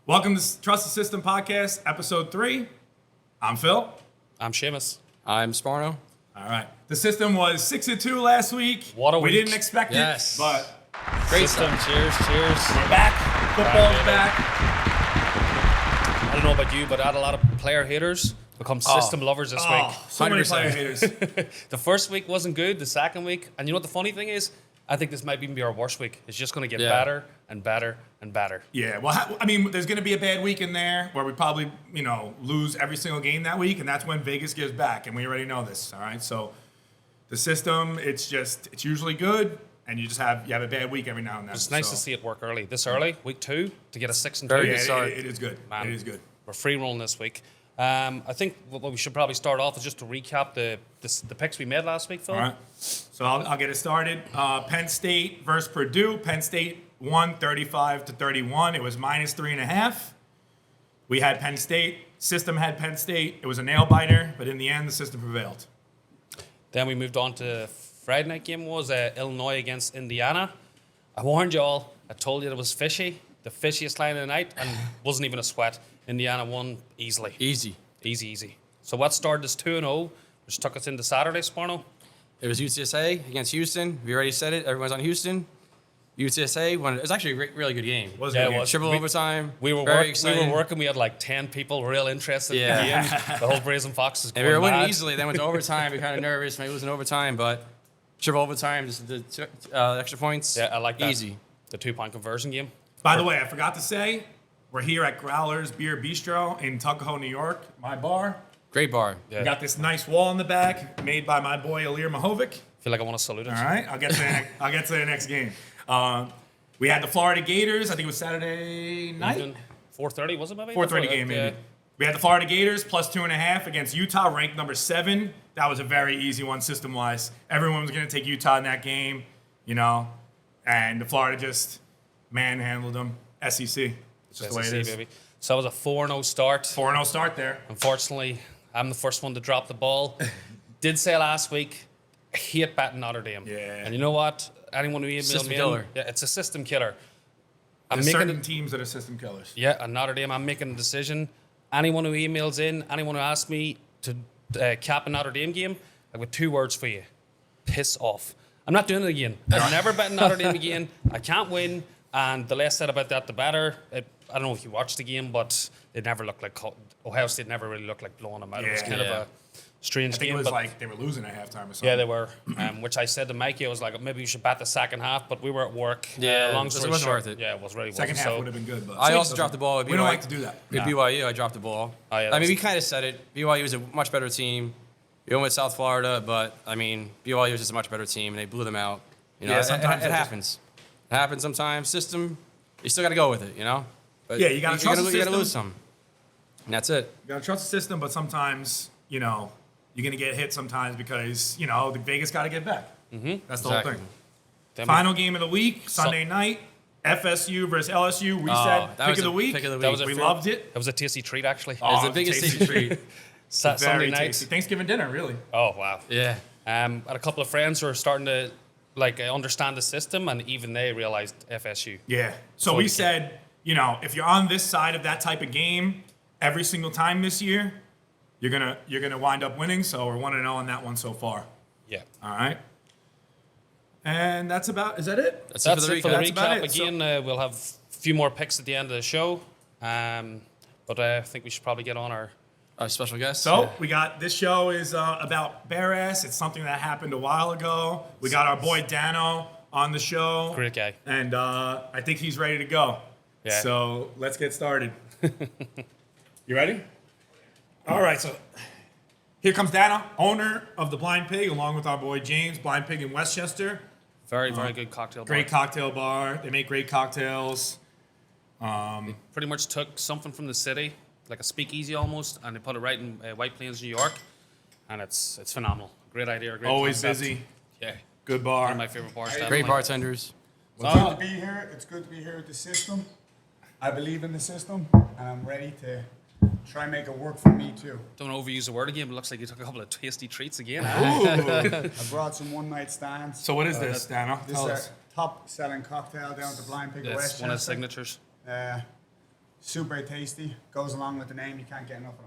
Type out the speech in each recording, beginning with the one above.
Welcome to Trust the System Podcast, Episode 3. I'm Phil. I'm Seamus. I'm Sparno. All right. The system was 6-2 last week. What a we week. didn't expect Yes. it, but Great System, stuff. cheers. we're back. Football's baby. back. I don't know about you, but I had a lot of player haters become system lovers this week. So many 100%. player haters. The first week wasn't good. The second week, and you know what the funny thing is? I think this might even be our worst week. It's just going to get better and better and better. Yeah, well, I mean, there's going to be a bad week in there where we probably, lose every single game that week, and that's when Vegas gives back, and we already know this, all right? So the system, it's usually good, and you have a bad week every now and then. It's nice to see it work early. This early, week 2, to get a 6-2. Very Yeah, good start. it is good. Man. It is good. We're free rolling this week. I think what we should probably start off is just to recap the picks we made last week, Phil. All right. So I'll get it started. Penn State versus Purdue. Penn State won 35-31. It was -3.5. We had Penn State. System had Penn State. It was a nail biter, but in the end, the system prevailed. Then we moved on to Friday night game was Illinois against Indiana. I warned you all. I told you it was fishy. The fishiest line of the night, and wasn't even a sweat. Indiana won easily. Easy. Easy. So what started as 2-0, which took us into Saturday, Sparno? It was UTSA against Houston. We already said it. Everyone's on Houston. UTSA won. It was actually a really good game. Yeah, it was. Triple overtime. We were working. We had like 10 people real interested in the game. The whole Brazen Fox is going And we were winning mad. easily. Then went to overtime. We were kind of nervous. Maybe losing overtime, but triple overtime, just the extra points. Yeah, I like that. Easy. The 2-point conversion game. By the way, I forgot to say, we're here at Growler's Beer Bistro in Tuckahoe, New York, my bar. Great bar. Yeah. We got this nice wall in the back made by my boy Alir Mahovic. Feel like I want to salute it. All right, I'll get to the next game. We had the Florida Gators. I think it was Saturday night. Even 4:30 was it maybe? 4:30 game maybe. We had the Florida Gators plus 2.5 against Utah, ranked number 7. That was a very easy one system-wise. Everyone was going to take Utah in that game, and the Florida just manhandled them. SEC. It's just the way it is. Baby. So it was a 4-0 start. 4-0 start there. Unfortunately, I'm the first one to drop the ball. Did say last week, I hate batting Notre Dame. Yeah. And you know what? Anyone who emailed System me, killer. yeah, it's a system killer. There's certain teams that are system killers. Yeah, and Notre Dame, I'm making a decision. Anyone who emails in, anyone who asks me to cap a Notre Dame game, I've got 2 words for you. Piss off. I'm not doing it again. I'm never betting Notre Dame again. I can't win. And the less said about that, the better. I don't know if you watched the game, but it never looked like Ohio State never really looked like blowing them out. It was kind of a strange I think game. it was but like they were losing at halftime or something. yeah, they were. Which I said to Mikey, I was like, maybe you should bat the second half, but we were at work. Yeah, long it story wasn't short, worth it. Yeah, it was really Second wasn't. half So would have been good, but I also dropped the ball with BYU. we don't like to do that. With BYU, I dropped the ball. Oh, yeah, I mean, we kind of said it. BYU was a much better team. We went with South Florida, but, I mean, BYU was just a much better team, and they blew them out. Yeah, sometimes it happens. It happens sometimes. System, you still got to go with it, But Yeah, you gotta trust the You got system. to lose some. And that's it. You gotta trust the system, but sometimes, you're gonna get hit sometimes because, the Vegas gotta get back. Mm-hmm. That's the whole Exactly. thing. Then Final game of the week, Sunday night, FSU versus LSU. We said that pick was of the a week. pick of the That week. was We a loved it. It was a tasty treat, actually. It was Oh, the biggest tasty tasty treat. Sunday Very night. tasty. Thanksgiving dinner, really. Oh, wow. Yeah. I had a couple of friends who are starting to understand the system, and even they realized FSU. Yeah. So we said, if you're on this side of that type of game every single time this year, you're gonna wind up winning. So we're 1-0 on that one so far. Yeah. All right. And is that it? That's it for the That's about recap. it. So- Again, we'll have a few more picks at the end of the show. But I think we should probably get on our Special guest. So we got this show is about bare ass. It's something that happened a while ago. We got our boy Dano on the show. great guy. And I think he's ready to go. Yeah. So let's get started. You ready? All right. So here comes Dano, owner of the Blind Pig, along with our boy James, Blind Pig in Westchester. Very, very good cocktail bar. Great cocktail bar. They make great cocktails. Pretty much took something from the city, like a speakeasy almost, and they put it right in White Plains, New York. And it's phenomenal. Great idea. Great Always concept. busy. Yeah. Good One bar. of my favorite bars. Great definitely. bartenders. It's good to be here. It's good to be here with the system. I believe in the system, and I'm ready to try and make it work for me too. Don't overuse the word again, but it looks like you took a couple of tasty treats again. Ooh. I brought some one-night stands. So what is this, Dano? This Tell is us. our top-selling cocktail down at the Blind Pig of That's one of the Westchester. signatures. super tasty. Goes along with the name. You can't get enough of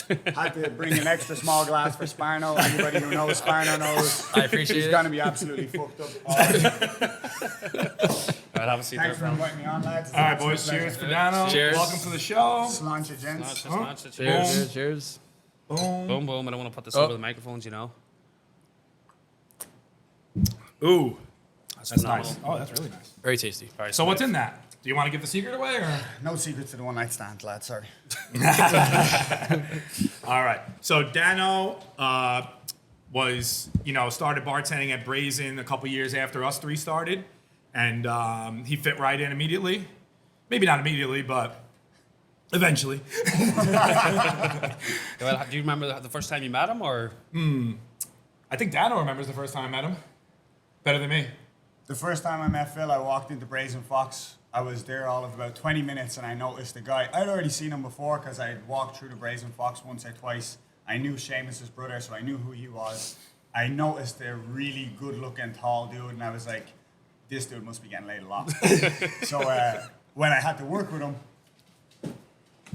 them. Had to bring an extra small glass for Sparno. Anybody who knows Sparno knows. I appreciate He's it. going to be absolutely fucked up. All right, have a seat there, Thanks for pal. inviting me on, lads. All right, boys. Cheers for Dano. Cheers. Welcome to the show. Sláinte, gents. Cheers. Cheers. Boom. Boom, boom. I don't want to put this Oh. over the microphones, you know. Ooh, that's phenomenal. nice. Oh, that's really nice. Very tasty. So what's in that? Do you want to give the secret away, or? No secret to the one night stand, lad. Sorry. All right. So Dano was, started bartending at Brazen a couple years after us three started, and he fit right in immediately. Maybe not immediately, but eventually. Well, do you remember the first time you met him, or? I think Dano remembers the first time I met him. Better than me. The first time I met Phil, I walked into Brazen Fox. I was there all of about 20 minutes, and I noticed the guy. I'd already seen him before because I'd walked through the Brazen Fox once or twice. I knew Seamus's brother, so I knew who he was. I noticed a really good-looking, tall dude, and I was like, this dude must be getting laid a lot. So when I had to work with him,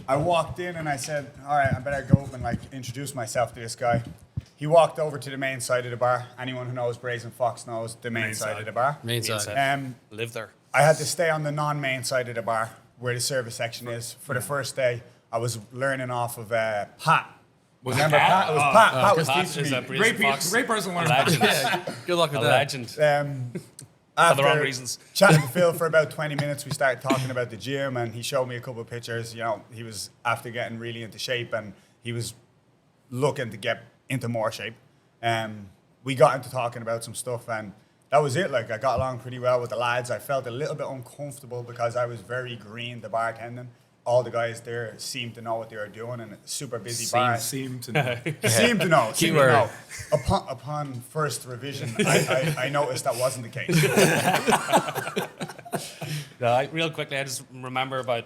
I walked in and I said, all right, I better go up and introduce myself to this guy. He walked over to the main side of the bar. Anyone who knows Brazen Fox knows the main side of the bar. Main side. Inside. Live there. I had to stay on the non-main side of the bar where the service section is. For the first day, I was learning off of Pat. Was it Remember Pat? Pat? It was Pat. Pat was Pat teaching is me. a Brazen Fox. Great person to learn A from. legend. Yeah, good luck A with that. legend. For the After wrong reasons. chatting to Phil for about 20 minutes, we started talking about the gym, and he showed me a couple of pictures. He was after getting really into shape, and he was looking to get into more shape. We got into talking about some stuff, and that was it. I got along pretty well with the lads. I felt a little bit uncomfortable because I was very green to bartending. All the guys there seemed to know what they were doing, and it's super busy bar. Seemed to know. Seemed to know. Seemed to Keyword. know. Upon first revision, I noticed that wasn't the case. Real quickly, I just remember I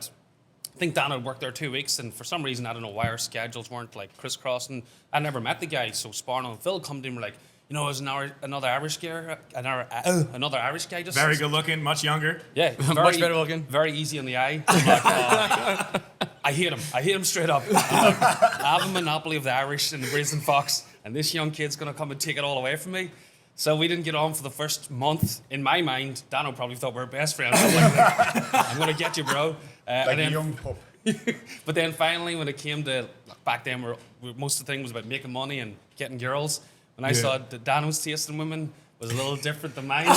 think Dan had worked there 2 weeks, and for some reason, I don't know why our schedules weren't crisscrossing. I never met the guy, so Sparno and Phil come to him like, there's another Irish guy, another Irish guy. Just Very good looking, much younger. Yeah, Much better looking. Very easy on the eye. I'm like, I hate him. I hate him straight up. I'm like, I have a monopoly of the Irish and the Brazen Fox, and this young kid's gonna come and take it all away from me. So we didn't get on for the first month. In my mind, Dano probably thought we were best friends. I was like, I'm gonna get you, bro. Like a young pup. But then finally, when it came to back then, most of the thing was about making money and getting girls. When I saw that Dano's taste in women was a little different than mine, we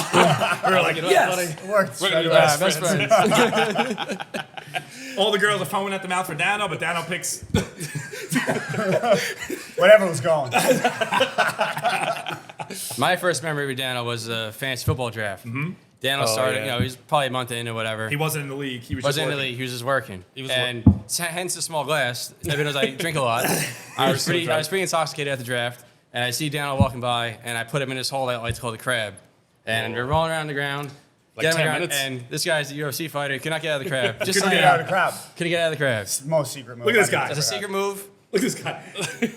were like, yes! buddy, It worked. we're gonna be Yeah, best best friends. friends. All the girls are foaming at the mouth for Dano, but Dano picks. Whatever was going. My first memory with Dano was a fantasy football draft. Dano started, yeah. he was probably a month in or whatever. He wasn't in the league. He was just Wasn't in the working. league. He was just working. was and hence the small glass. Everyone knows I drink a lot. I was pretty intoxicated at the draft, and I see Dano walking by, and I put him in this hole that I like to call the crab. And we're rolling around the ground. Like get him 10 around, minutes? And this guy's a UFC fighter. He cannot get out of the crab. Just Couldn't saying. get out of the crowd. Couldn't get out of the crab. Most secret move. Look at this I've guy. ever That's a had. secret move. Look at this guy.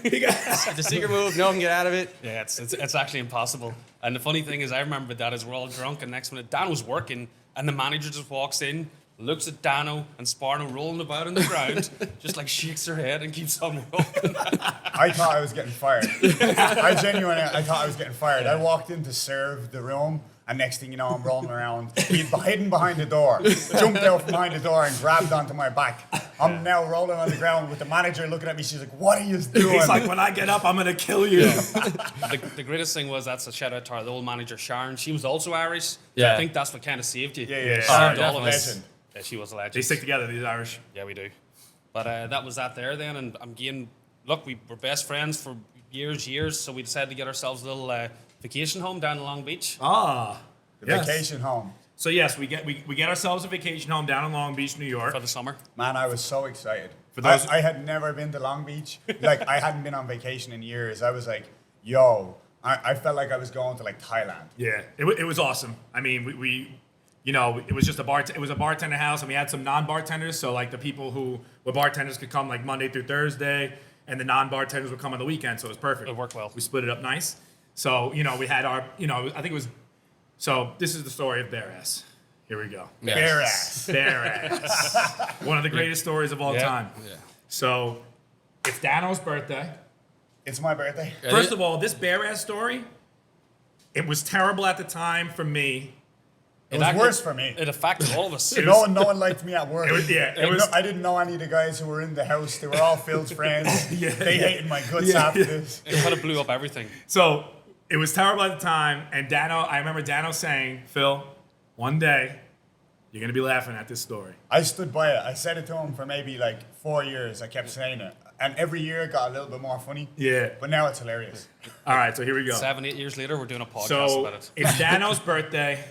He got- It's a secret move. No one can get out of it. Yeah, it's actually impossible. And the funny thing is, I remember that as we're all drunk, and next minute Dan was working, and the manager just walks in, looks at Dano and Sparno rolling about on the ground, just shakes her head and keeps on rolling. I thought I was getting fired. I thought I was getting fired. I walked in to serve the room, and next thing you know, I'm rolling around. He'd hidden behind the door, jumped out from behind the door, and grabbed onto my back. I'm now rolling on the ground with the manager looking at me. She's like, "What are you doing?" He's like, when I get up, I'm gonna kill you. The greatest thing was, that's a shout out to our old manager Sharon. She was also Irish. Yeah. I think that's what kind of saved you. Yeah. Saved all of Definitely. us. Legend. Yeah, she was a legend. They stick together, these Irish. Yeah, we do. But that was that there then, and I'm getting. Look, we were best friends for years, so we decided to get ourselves a little vacation home down in Long Beach. Ah. Yes. Vacation home. So yes, we get ourselves a vacation home down in Long Beach, New York. For the summer. Man, I was so excited. For those- I had never been to Long Beach. I hadn't been on vacation in years. I was like, yo, I felt like I was going to Thailand. Yeah, it was awesome. I mean, we it was just it was a bartender house, and we had some non-bartenders. So the people who were bartenders could come Monday through Thursday, and the non-bartenders would come on the weekend. So it was perfect. It worked well. We split it up nice. So we had our I think it was. So this is the story of Bear Ass. Here we go. Yes. Bare ass. Bare ass. One of the greatest stories of all Yeah. time. Yeah. So it's Dano's birthday. It's my birthday. First of all, this bare ass story, it was terrible at the time for me. It was worse for me. It affected all of us. No one liked me at work. It was- I didn't know any of the guys who were in the house. They were all Phil's friends. They hated my guts after this. It kind of blew up everything. So it was terrible at the time. And Dano, I remember Dano saying, Phil, one day you're going to be laughing at this story. I stood by it. I said it to him for maybe like 4 years. I kept saying it. And every year it got a little bit more funny. Yeah. But now it's hilarious. All right, so here we go. 7, 8 years later, we're doing a podcast So about it. it's Dano's birthday.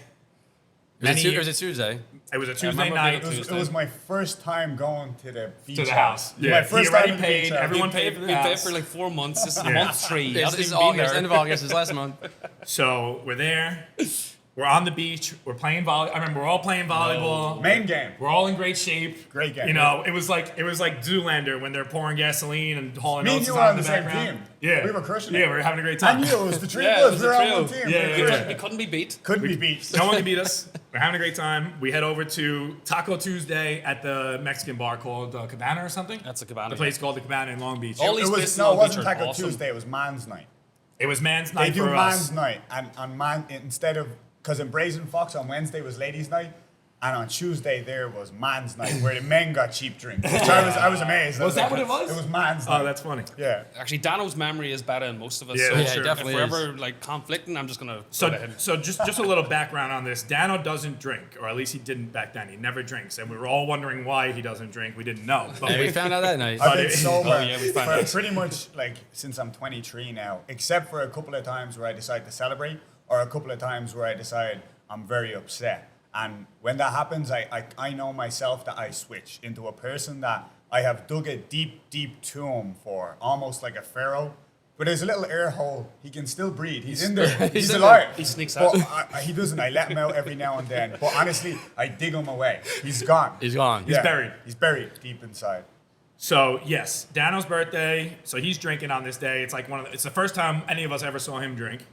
It was a Tuesday. It was a Tuesday remember night. being a It was my first time going to the beach To the house. Yeah. Yeah. My first He already time in the paid. beach house. Everyone We paid for the paid house. for like 4 months. This is month 3. This Hasn't is even been August, there. end of August. This last month. So we're there. We're on the beach. We're playing volleyball. I remember we're all playing volleyball. Main game. We're all in great shape. Great game. You know, it was like Zoolander when they're pouring gasoline and hauling Me and notes you on were in on the the same background. team. Yeah, We were crushing it. Yeah, we were having a great I time. knew it was the three Yeah, it of was us. We a were on trio. one team. Yeah, We were yeah. We couldn't be beat. Couldn't be beat. No one can beat us. We're having a great time. We head over to Taco Tuesday at the Mexican bar called Cabana or something. That's a Cabana. The place called the Cabana in Long Beach. All It these was, places no, it in Long Beach wasn't are Taco awesome. Tuesday. It was Man's Night. It was man's They night do for Man's us. Night, and on Man instead of because in Brazen Fox on Wednesday was Ladies' Night, and on Tuesday there was Man's Night where the men got cheap drinks. Which I was amazed. I Was that like, what it was? It was Man's Night. Oh, that's funny. Yeah. Actually, Dano's memory is better than most of us. Yeah, so yeah, if sure. definitely we're is. ever like conflicting, I'm just gonna So, go to him. so just a little background on this. Dano doesn't drink, or at least he didn't back then. He never drinks, and we were all wondering why he doesn't drink. We didn't know. But And we found out that night. I've been it- sober yeah, we found for out. pretty much like since I'm 23 now, except for a couple of times where I decide to celebrate, or a couple of times where I decide I'm very upset. And when that happens, I know myself that I switch into a person that I have dug a deep, deep tomb for, almost like a pharaoh. But there's a little air hole. He can still breathe. He's in there. He's in alive. He sneaks But out. he doesn't. I let him out every now and then. But honestly, I dig him away. He's gone. He's gone. He's buried. He's buried deep inside. So yes, Dano's birthday. So he's drinking on this day. It's like it's the first time any of us ever saw him drink.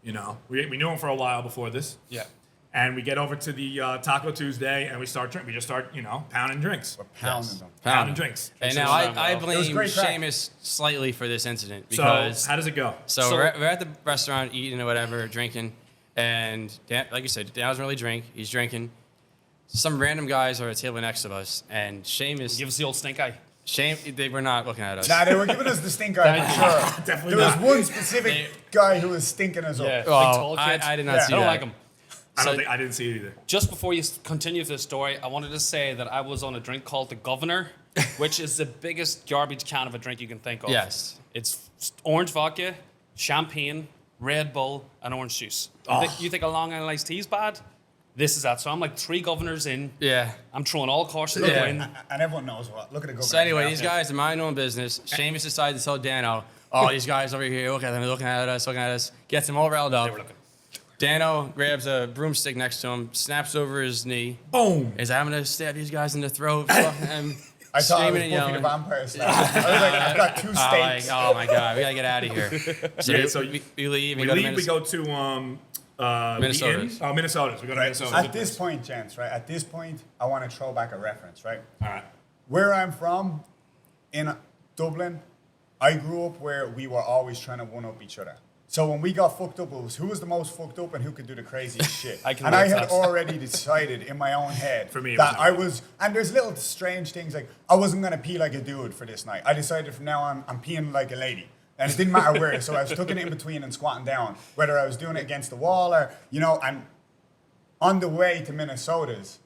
You know, we knew him for a while before this. Yeah. And we get over to the Taco Tuesday and we start drinking. We just start, pounding drinks. We're pounding them. Pounding drinks. And It now was I well. It was blame great crack. Seamus slightly for this incident So because how does it go? so we're at the restaurant eating or whatever, drinking, and Dan, like you said, Dan doesn't really drink. He's drinking. Some random guys are at a table next to us, and Seamus, Give us the old stink eye. they were not looking at us. Nah, they were giving us the stink eye for sure. Definitely There was not. one specific guy who was stinking us Yeah. up. Big Well, tall kid. I did not Yeah. see I don't that. like him. I didn't see it either. Just before you continue this story, I wanted to say that I was on a drink called the Governor, which is the biggest garbage can of a drink you can think of. Yes. It's orange vodka, champagne, Red Bull, and orange juice. You think a Long Island iced tea is bad? This is that. So I'm like 3 governors in. Yeah. I'm throwing all caution to Yeah. the wind. And everyone knows what. Look at the government. So anyway, now. these guys are minding their own business. Seamus decided to tell Dano, "Oh, these guys over here, look at them, they're looking at us." Gets them all riled up. They were looking. Dano grabs a broomstick next to him, snaps over his knee. Boom. Is I'm gonna stab these guys in the throat. Fucking them, I thought I was screaming and Buffy the yelling. Vampire Slayer. I was like, I've got 2 I'm like, steaks. oh my god, we gotta get out of here. So, Yeah, so we leave. We go to leave. We go to Minnesota's. the inn. Oh, Minnesota's. We go to Minnesota. At this point, gents, right? At this point, I want to throw back a reference, right? All right. Where I'm from, in Dublin, I grew up where we were always trying to one-up each other. So when we got fucked up, it was who was the most fucked up and who could do the craziest shit. I can and I relate to had that. already decided in my own head For me, it that was I not. was, and there's little strange things like I wasn't gonna pee like a dude for this night. I decided from now on I'm peeing like a lady. And it didn't matter where, so I was tucking it in between and squatting down, whether I was doing it against the wall or, and on the way to Minnesota's,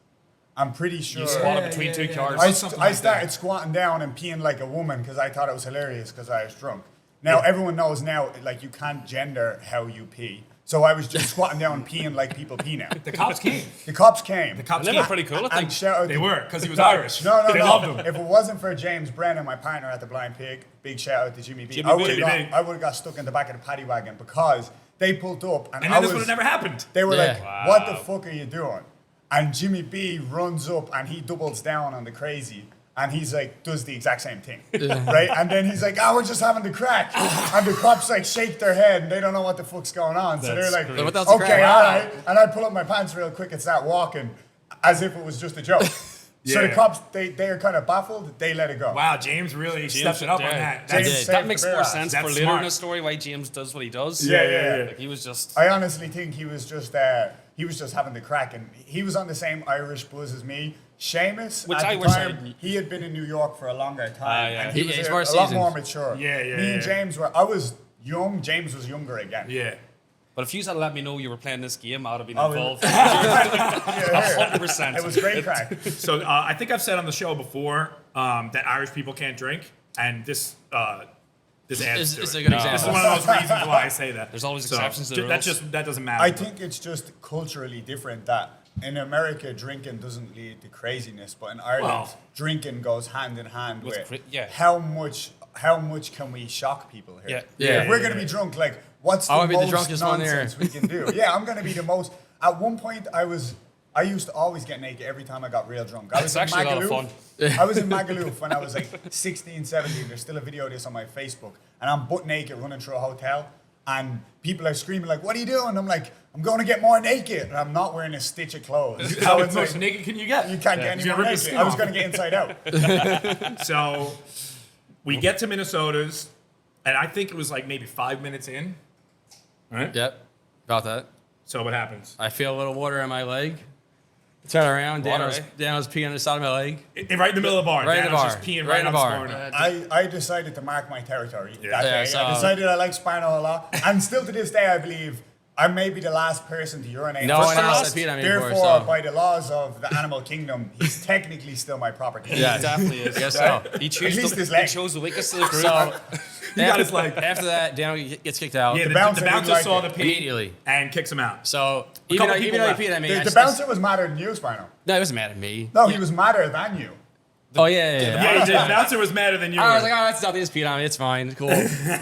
I'm pretty sure. You squatted between 2 cars. I started squatting down and peeing like a woman because I thought it was hilarious because I was drunk. Now everyone knows now, like you can't gender how you pee. So I was just squatting down and peeing like people pee now. The cops came. The cops came. Cops And they came. were pretty cool, I And think. shout out They to- were, because he was Irish. No, They no. loved him. If it wasn't for James Brennan, my partner at the Blind Pig, big shout out to Jimmy B. Jimmy I B. would Jimmy B. have got stuck in the back of the paddy wagon because they pulled up and, And I then this would was. have never happened. They were Yeah. like, "What the fuck are you doing?" And Jimmy B runs up and he doubles down on the crazy. And he's like, does the exact same thing, right? And then he's like, "Oh, we're just having the crack." And the cops like shake their head and they don't know what the fuck's going on. So they're That's like, great. What else is "Okay, crack? all right." And I pull up my pants real quick and start walking. as if it was just a joke. So the Yeah. cops, they are kind of baffled. They let it go. Wow, James really stepped it up on that. James That's, saved That the makes bear more ass. sense That's for later in smart. the story why James does what he does. yeah. Like, he was just. I honestly think he was just having the crack, and he was on the same Irish buzz as me. Seamus, Which at I the wish time, he had been in New York for a longer time, yeah. and he was He's a more lot seasoned. more mature. Yeah, yeah, Me and yeah. James were. I was young. James was younger again. Yeah. But if you had let me know you were playing this game, I'd have been I was- involved. Yeah, 100%. it was great crack. So I think I've said on the show before that Irish people can't drink, and this adds to It's it. a good This is example. one of those reasons why I say that. There's always exceptions to the that rules. that doesn't matter. I think it's just culturally different that in America drinking doesn't lead to craziness, but in Ireland Well- drinking goes hand in hand with yeah. how much can we shock people here? Yeah. If we're gonna be drunk, like what's the I wanna be the most drunkest one there. nonsense we can do? Yeah, I'm gonna be the most. At one point, I used to always get naked every time I got real drunk. I It's was in actually a lot of Magaluf. I was in Magaluf when I was like 16, 17. There's still a video of this on my Facebook. And I'm butt naked running through a hotel. And people are screaming like, what are you doing? I'm like, I'm going to get more naked. And I'm not wearing a stitch of clothes. How So it's much like, naked can you get? you can't get He's any gonna more rip the naked. skin I was off. going to get inside out. So we get to Minnesota's, and I think it was like maybe 5 minutes in. Right? Yep, about that. So what happens? I feel a little water in my leg. Turn around, Water, Dano's peeing on the side of my leg. Right in the middle of the bar. Right in the Dano's bar. just peeing Right right, in on the bar. Sparno. I decided to mark my territory that Yeah, day. so- I decided I like Sparno a lot. And still to this day, I believe I may be the last person to urinate. No But one else last, has peed on me therefore, before, so- by the laws of the animal kingdom, he's technically still my property. Yeah, He definitely is. I guess so. He At chose, least his he leg. chose the weakest of the group. So got his leg. after that, Dano gets kicked out. Yeah, the bouncer bouncer didn't saw like the it. pee Immediately. and kicks him out. So couple even though people he left. peed on me, The bouncer was madder than you, Sparno. No, he wasn't mad at me. No, he was madder than you. Oh yeah. Yeah, he did. The bouncer was madder than you. I was were. like, oh, that's nothing. He just peed on me. It's fine. Cool.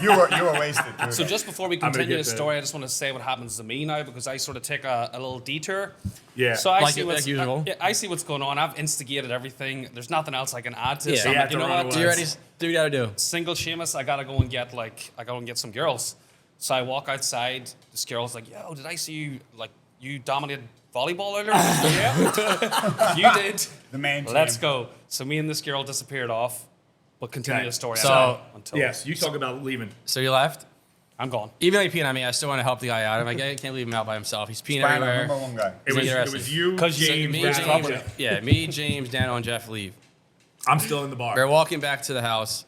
You were wasted. Too. So just before we gonna continue get the there. story, I just want to say what happens to me now because I sort of take a little detour. Yeah. So I Like see it- what's like usual. I see what's going on. I've instigated everything. There's nothing else I can add to. Yeah. So I'm You like, have you to know run what? Do you already do what you gotta do? Single Seamus, I gotta go and get some girls. So I walk outside. This girl's like, "Yo, did I see you you dominated volleyball earlier?" Yeah, you did. the main team. Let's go. So me and this girl disappeared off, but continue Okay. the story. So- until Yes, you talk about leaving. So you left. I'm gone. Even though he peed on me, I still want to help the guy out. I'm like, I can't leave him out by himself. He's peeing Sparno, everywhere. number one guy. It was, interesting. you, 'Cause you said James, Me, Brad, James, and Jeff. yeah, me, James, Dano, and Jeff leave. I'm still in the bar. We're walking back to the house.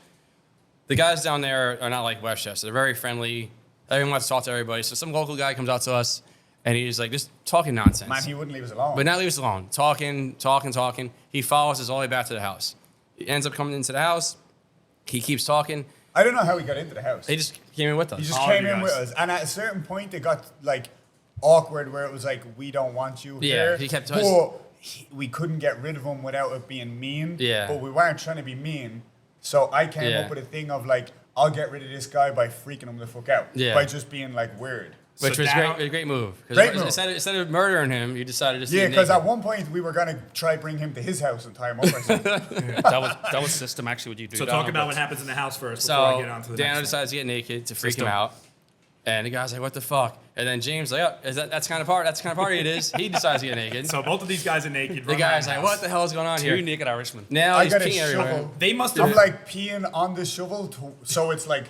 The guys down there are not like Westchester. They're very friendly. Everyone wants to talk to everybody. So some local guy comes out to us, and he's like, just talking nonsense. Man, he wouldn't leave us alone. But not leave us alone. Talking. He follows us all the way back to the house. He ends up coming into the house. He keeps talking. I don't know how he got into the house. He just came in with us. He just All came of you in with guys. us, and at a certain point, it got like awkward, where it was like, "We don't want you Yeah, here." he kept- But we couldn't get rid of him without it being mean. Yeah. But we weren't trying to be mean, so I came Yeah. up with a thing of like, I'll get rid of this guy by freaking him the fuck out. Yeah. By just being like weird. Which So was Dano- a great move. 'Cause Great move. Instead of murdering him, you decided just to Yeah, get because naked. at one point we were gonna try bring him to his house and tie him up or something. That was system actually what you do. So Dano, talk about but- what happens in the house first before I So get on to the Dano next one. decides to get naked to freak System. him out. And the guy's like, what the fuck? And then James like, oh, that's kind of party it is. He decides to get naked. So both of these guys are naked. The run guy's around like, the what house. the hell is going on Two here? naked Irishmen. Now I he's got a peeing everywhere. shovel. They must I'm have. like peeing on the shovel, Oh, so it's like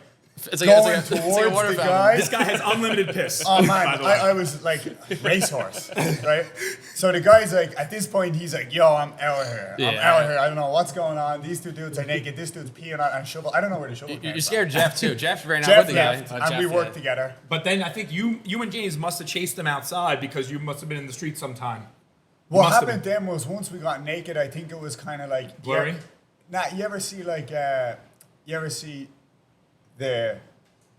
It's going like a towards water the fountain. guy. This guy has unlimited piss. Oh by man, the way. I was like racehorse, right? So the guy's like, at this point, he's like, "Yo, I'm out here. I'm Yeah. out here. I don't know what's going on. These two dudes are naked. This dude's peeing on a shovel. I don't know where the shovel came You from." scared Jeff too. Jeff ran out Jeff with the guy. left, Oh, and Jeff, we yeah. worked together. But then I think you and James must have chased them outside because you must have been in the street sometime. What Must have happened then was once we got naked, I think it was kind of like Blurry? You ever see like you ever see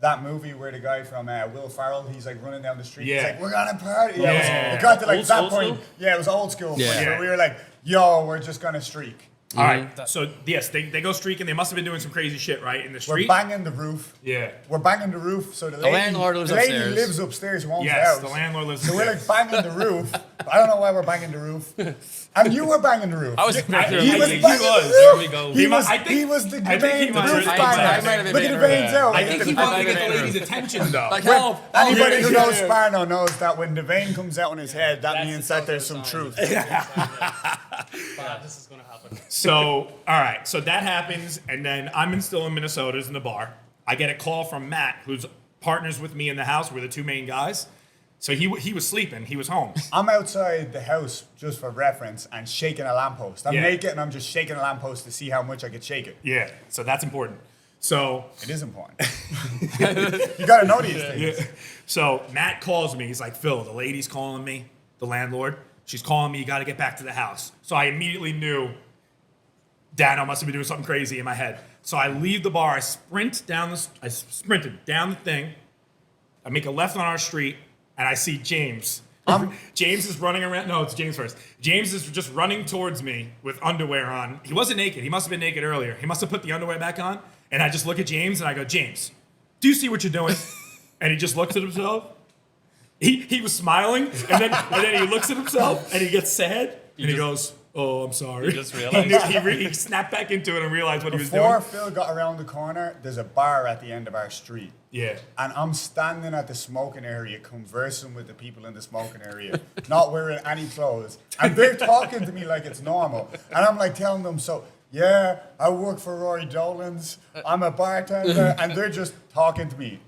that movie where the guy from Will Ferrell, he's like running down the street. He's Yeah. like, "We're gonna party." Yeah. It got to like Old that school? point. Yeah, it was old school. Yeah. Where we were like, "Yo, we're just gonna streak." All right. So yes, they go streaking. They must have been doing some crazy shit, right, in the We're street. banging the roof. Yeah. We're banging the roof. So the lady, landlord lives the lady upstairs. lives upstairs. Who owns the Yes, house. the landlord lives So we're upstairs. like banging the roof. I don't know why we're banging the roof. And you were banging the roof. I was. He I was think banging he the was. roof. There we go. He was, I think- he was the I think he main might roof have- banger. I might have been Look at the being veins her. out. I think he I wanted to think get the it lady's is. attention, though. Like help! Anybody who yeah, knows yeah. Sparno knows that when the vein comes out in his head, that That's means the that there's some telltale truth. This is gonna happen. So, all right. So that happens, and then still in Minnesota's in the bar. I get a call from Matt, who's partners with me in the house. We're the two main guys. So he was sleeping. He was home. I'm outside the house, just for reference, and shaking a lamppost. I'm Yeah. naked and I'm just shaking a lamppost to see how much I could shake it. Yeah. So that's important. So It is important. You gotta know these things. yeah. So Matt calls me. He's like, Phil, the lady's calling me, the landlord. She's calling me. You got to get back to the house. So I immediately knew Dano must have been doing something crazy in my head. So I leave the bar. I sprinted down the thing. I make a left on our street, and I see James. James is running around. No, it's James first. James is just running towards me with underwear on. He wasn't naked. He must have been naked earlier. He must have put the underwear back on. And I just look at James, and I go, James, do you see what you're doing? And he just looks at himself. He was smiling, and then he looks at himself, and he gets sad, and he goes, oh, I'm sorry. You just realized. He snapped back into it and realized what he was Before doing. Phil got around the corner, there's a bar at the end of our street. Yeah. And I'm standing at the smoking area, conversing with the people in the smoking area, not wearing any clothes. And they're talking to me like it's normal. And I'm like telling them, so, yeah, I work for Rory Dolan's, I'm a bartender, and they're just talking to me.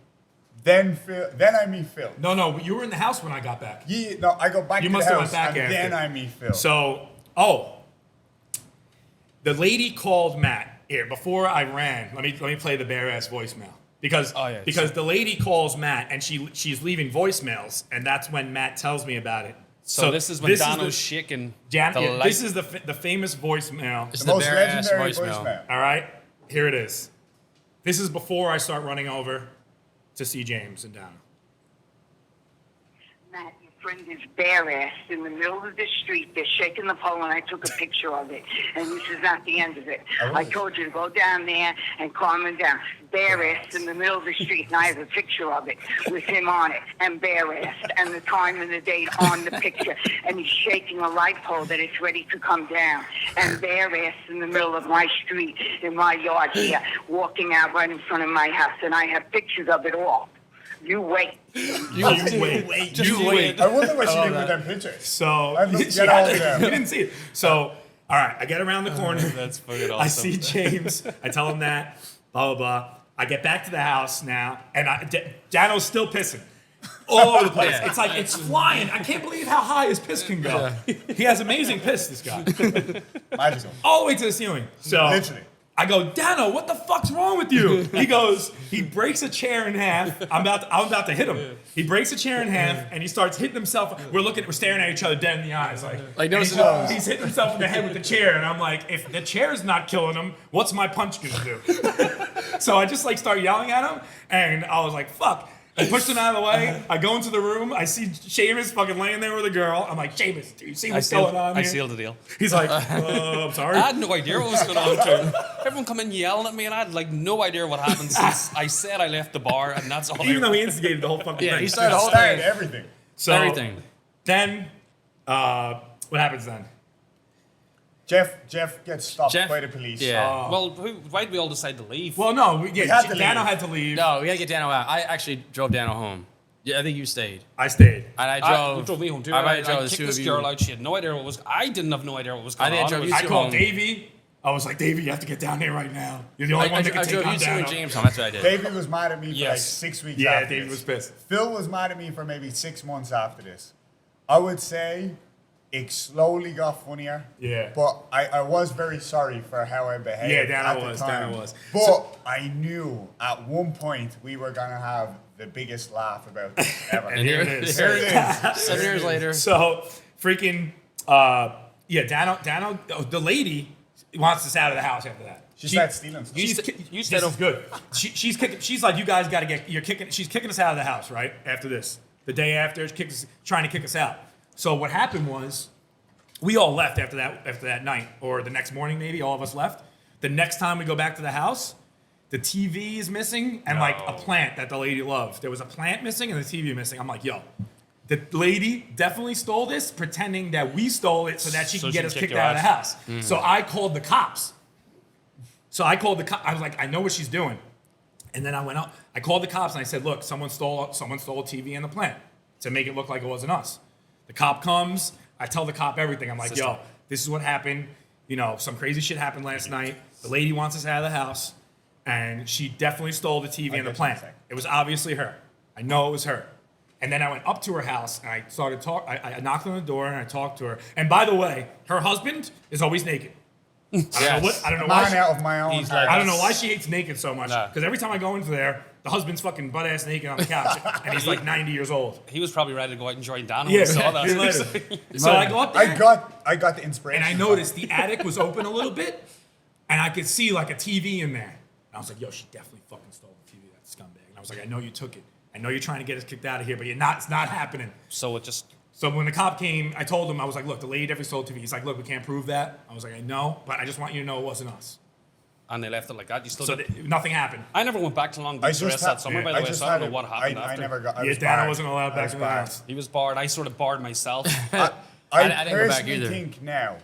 Then I meet Phil. No, you were in the house when I got back. No, I go back You to must the have house, went back and after. then I meet Phil. So, the lady called Matt. Here, before I ran, let me play the bare ass voicemail. Because the lady calls Matt and she's leaving voicemails, and that's when Matt tells me about it. So this is when Dano's shaking. This is the famous voicemail. It's the the most bare-ass legendary voicemail. voicemail. All right, here it is. This is before I start running over to see James and Dano. Matt, your friend is bare-assed in the middle of the street. They're shaking the pole, and I took a picture of it. And this is not the end of it. I told you to go down there and calm him down. Bare-assed in the middle of the street, and I have a picture of it with him on it, and bare-assed, and the time and the date on the picture. And he's shaking a light pole that it's ready to come down. And bare-assed in the middle of my street, in my yard here, walking out right in front of my house. And I have pictures of it all. You wait. You wait. I wonder what she did with them pictures. So I'd love to get all of them. you didn't see it. So all right, I get around the corner. That's fucking awesome. I see James. I tell him that. Blah blah blah. I get back to the house now, and Dano's still pissing all over the place. Yeah. It's like it's flying. I can't believe how high his piss can go. He has amazing piss. This guy, Magical. all the way to the ceiling. So Literally. I go, Dano, what the fuck's wrong with you? He breaks a chair in half. I'm about to hit him. He breaks a chair in half and he starts hitting himself. We're staring at each other dead in the eyes, Like, and nose to nose. he's hitting himself in the head with the chair, and I'm like, if the chair's not killing him, what's my punch gonna do? So I just start yelling at him, and I was like, fuck. I pushed him out of the way. I go into the room. I see Seamus fucking laying there with a girl. I'm like, Seamus, do you see what's going on I here? sealed the deal. He's like, I'm sorry. I had no idea what was going on too. Everyone come in yelling at me, and I had no idea what happened since I said I left the bar, and that's all. Even though he instigated the whole fucking Yeah, thing. he started the whole Started thing. everything. So Everything. Then, what happens then? Jeff gets stopped Jeff- by the police. yeah. Well, why did we all decide to leave? Well, no, had to Dano leave. had to leave. No, we gotta get Dano out. I actually drove Dano home. Yeah, I think you stayed. I stayed. And I You drove me home too. I I might have drove the kicked two this of you. girl out. She had no idea what was. I didn't have no idea what was I going think I on. drove It you was- I two called home. Davey. I was like, Davey, you have to get down here right now. You're the only I one that can drove take you on two Dano. and James home. That's what I did. Davey was mad at me for Yes. 6 weeks Yeah, after Davey this. was pissed. Phil was mad at me for maybe 6 months after this. I would say it slowly got funnier. Yeah. But I was very sorry for how I behaved. Yeah, Dano at the was, time. Dano was. But I knew at one point we were going to have the biggest laugh about this ever. And here it is. Here it is. 7 years later. So, freaking, Dano, the lady wants us out of the house after that. She started stealing stuff. This is good. She's kicking. She's like, you guys got to get. You're kicking. She's kicking us out of the house, right? After this, the day after, trying to kick us out. So what happened was, We all left after that night, or the next morning maybe. All of us left. The next time we go back to the house, the TV is missing and like a plant that the lady loved. There was a plant missing and the TV missing. I'm like, yo, the lady definitely stole this, pretending that we stole it so that she can get us kicked out of the house. So I called the cops. I was like, I know what she's doing. And then I went out. I called the cops and I said, look, someone stole a TV in the plant to make it look like it wasn't us. The cop comes. I tell the cop everything. I'm like, yo, this is what happened. You know, some crazy shit happened last night. The lady wants us out of the house, and she definitely stole the TV in the plant. It was obviously her. I know it was her. And then I went up to her house, and I started I knocked on the door, and I talked to her. And by the way, her husband is always naked. I don't know why. Out of my own. I don't know why she hates naked so much. Because every time I go into there, the husband's fucking butt ass naked on the couch, and he's like 90 years old. He was probably ready to go out and join Dano when he saw that. So I go up there. I got the inspiration. And I noticed the attic was open a little bit, and I could see like a TV in there. And I was like, yo, she definitely fucking stole the TV, that scumbag. And I was like, I know you took it. I know you're trying to get us kicked out of here, but you're not. It's not happening. So when the cop came, I told him, I was like, look, the lady definitely stole the TV. He's like, look, we can't prove that. I was like, I know, but I just want you to know it wasn't us. And they left it like that. You still So nothing happened. I never went back to Long Beach the rest of that summer, by the way, so I don't know what happened I after. never got. Yeah, Dano wasn't allowed back in the house. He was barred. I sort of barred myself. I didn't go back personally either. think now,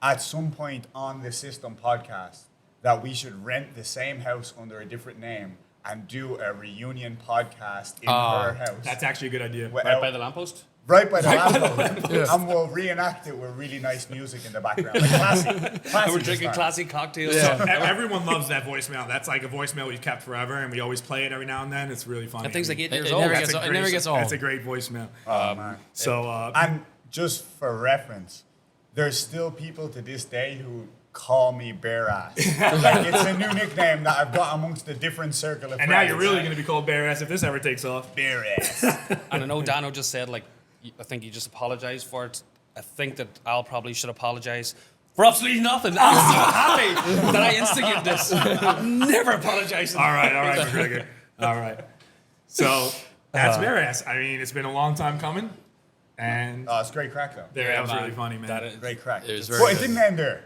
at some point on the System podcast, that we should rent the same house under a different name and do a reunion podcast in her house. That's actually a good idea. Right by the lamppost? Right by the lamppost. And we'll reenact it with really nice music in the background. Like classic We're drinking classic cocktails. Everyone loves that voicemail. That's like a voicemail we've kept forever, and we always play it every now and then. It's really funny. And things like 8 years it old. never That's gets- a it never gets old. That's a great voicemail. Oh, man. So, And just for reference, there's still people to this day who call me Bare Ass. Like, it's a new nickname that I've got amongst a different circle of and friends. now you're really going to be called Bare Ass if this ever takes off. Bare Ass. And I know Dano just said, like, I think he just apologized for it. I think that Al probably should apologize for absolutely nothing. I'm so happy that I instigated this. I've never apologized. All right, McGregor. All right. So that's Bare Ass. I mean, it's been a long time coming, and Oh, it's great crack, though. that was man. really funny, man. That is, Great crack. It was very But it good. didn't end there.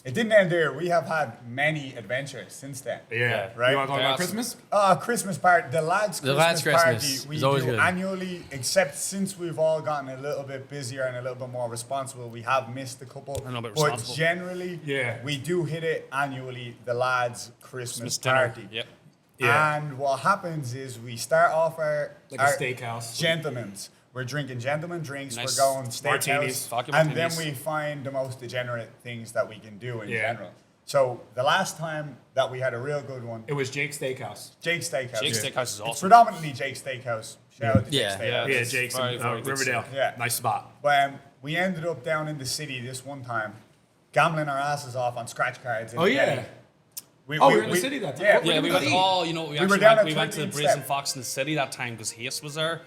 It didn't end there. We have had many adventures since then. Yeah. Right? You want to talk about Yeah. Christmas? Christmas party. The lads' The lads' Christmas party Christmas we is always do good. annually, except since we've all gotten a little bit busier and a little bit more responsible, we have missed a couple. I know, but But responsible. generally, Yeah. we do hit it annually, the lads' Christmas dinner. party. Yep. Yeah. And what happens is we start off our Like a steakhouse. gentlemen's. We're drinking gentlemen drinks. Nice We're going martinis, steakhouse, vodka and then martinis. we find the most degenerate things that we can do in Yeah. general. So the last time that we had a real good one, It was Jake's Steakhouse. Jake's Steakhouse. Jake's Yeah. Steakhouse is It's awesome. predominantly Jake's Steakhouse. Shout out to Yeah. Jake's Steakhouse. Yeah. Yeah, It's Jake's very, in very good Riverdale. stuff. Yeah. Nice spot. But we ended up down in the city this one time, gambling our asses off on scratch cards. In Oh, yeah. Delhi. We were in the city that time. Yeah, Yeah, we went. eat. Oh, you know, we were actually down went, at we went to the 13th Brazen step. Fox in the city that time because Hayes was there.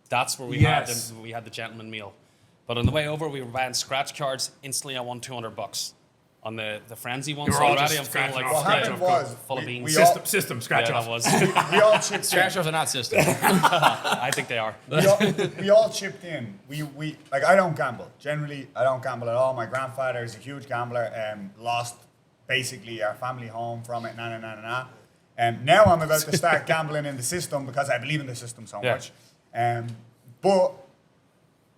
That's where we Yes. had the gentleman meal. But on the way over, we were buying scratch cards. Instantly, I won $200 on the frenzy one. You were So all already, just I'm feeling scratching like off What scratch happened off was full of we beans. all, System, scratch yeah, off. that was. we all chipped in. Scratch offs are not system. I think they are. we all chipped in. We like I don't gamble. Generally, I don't gamble at all. My grandfather is a huge gambler. Lost basically our family home from it. And now I'm about to start gambling in the system because I believe in the system so Yeah. much. But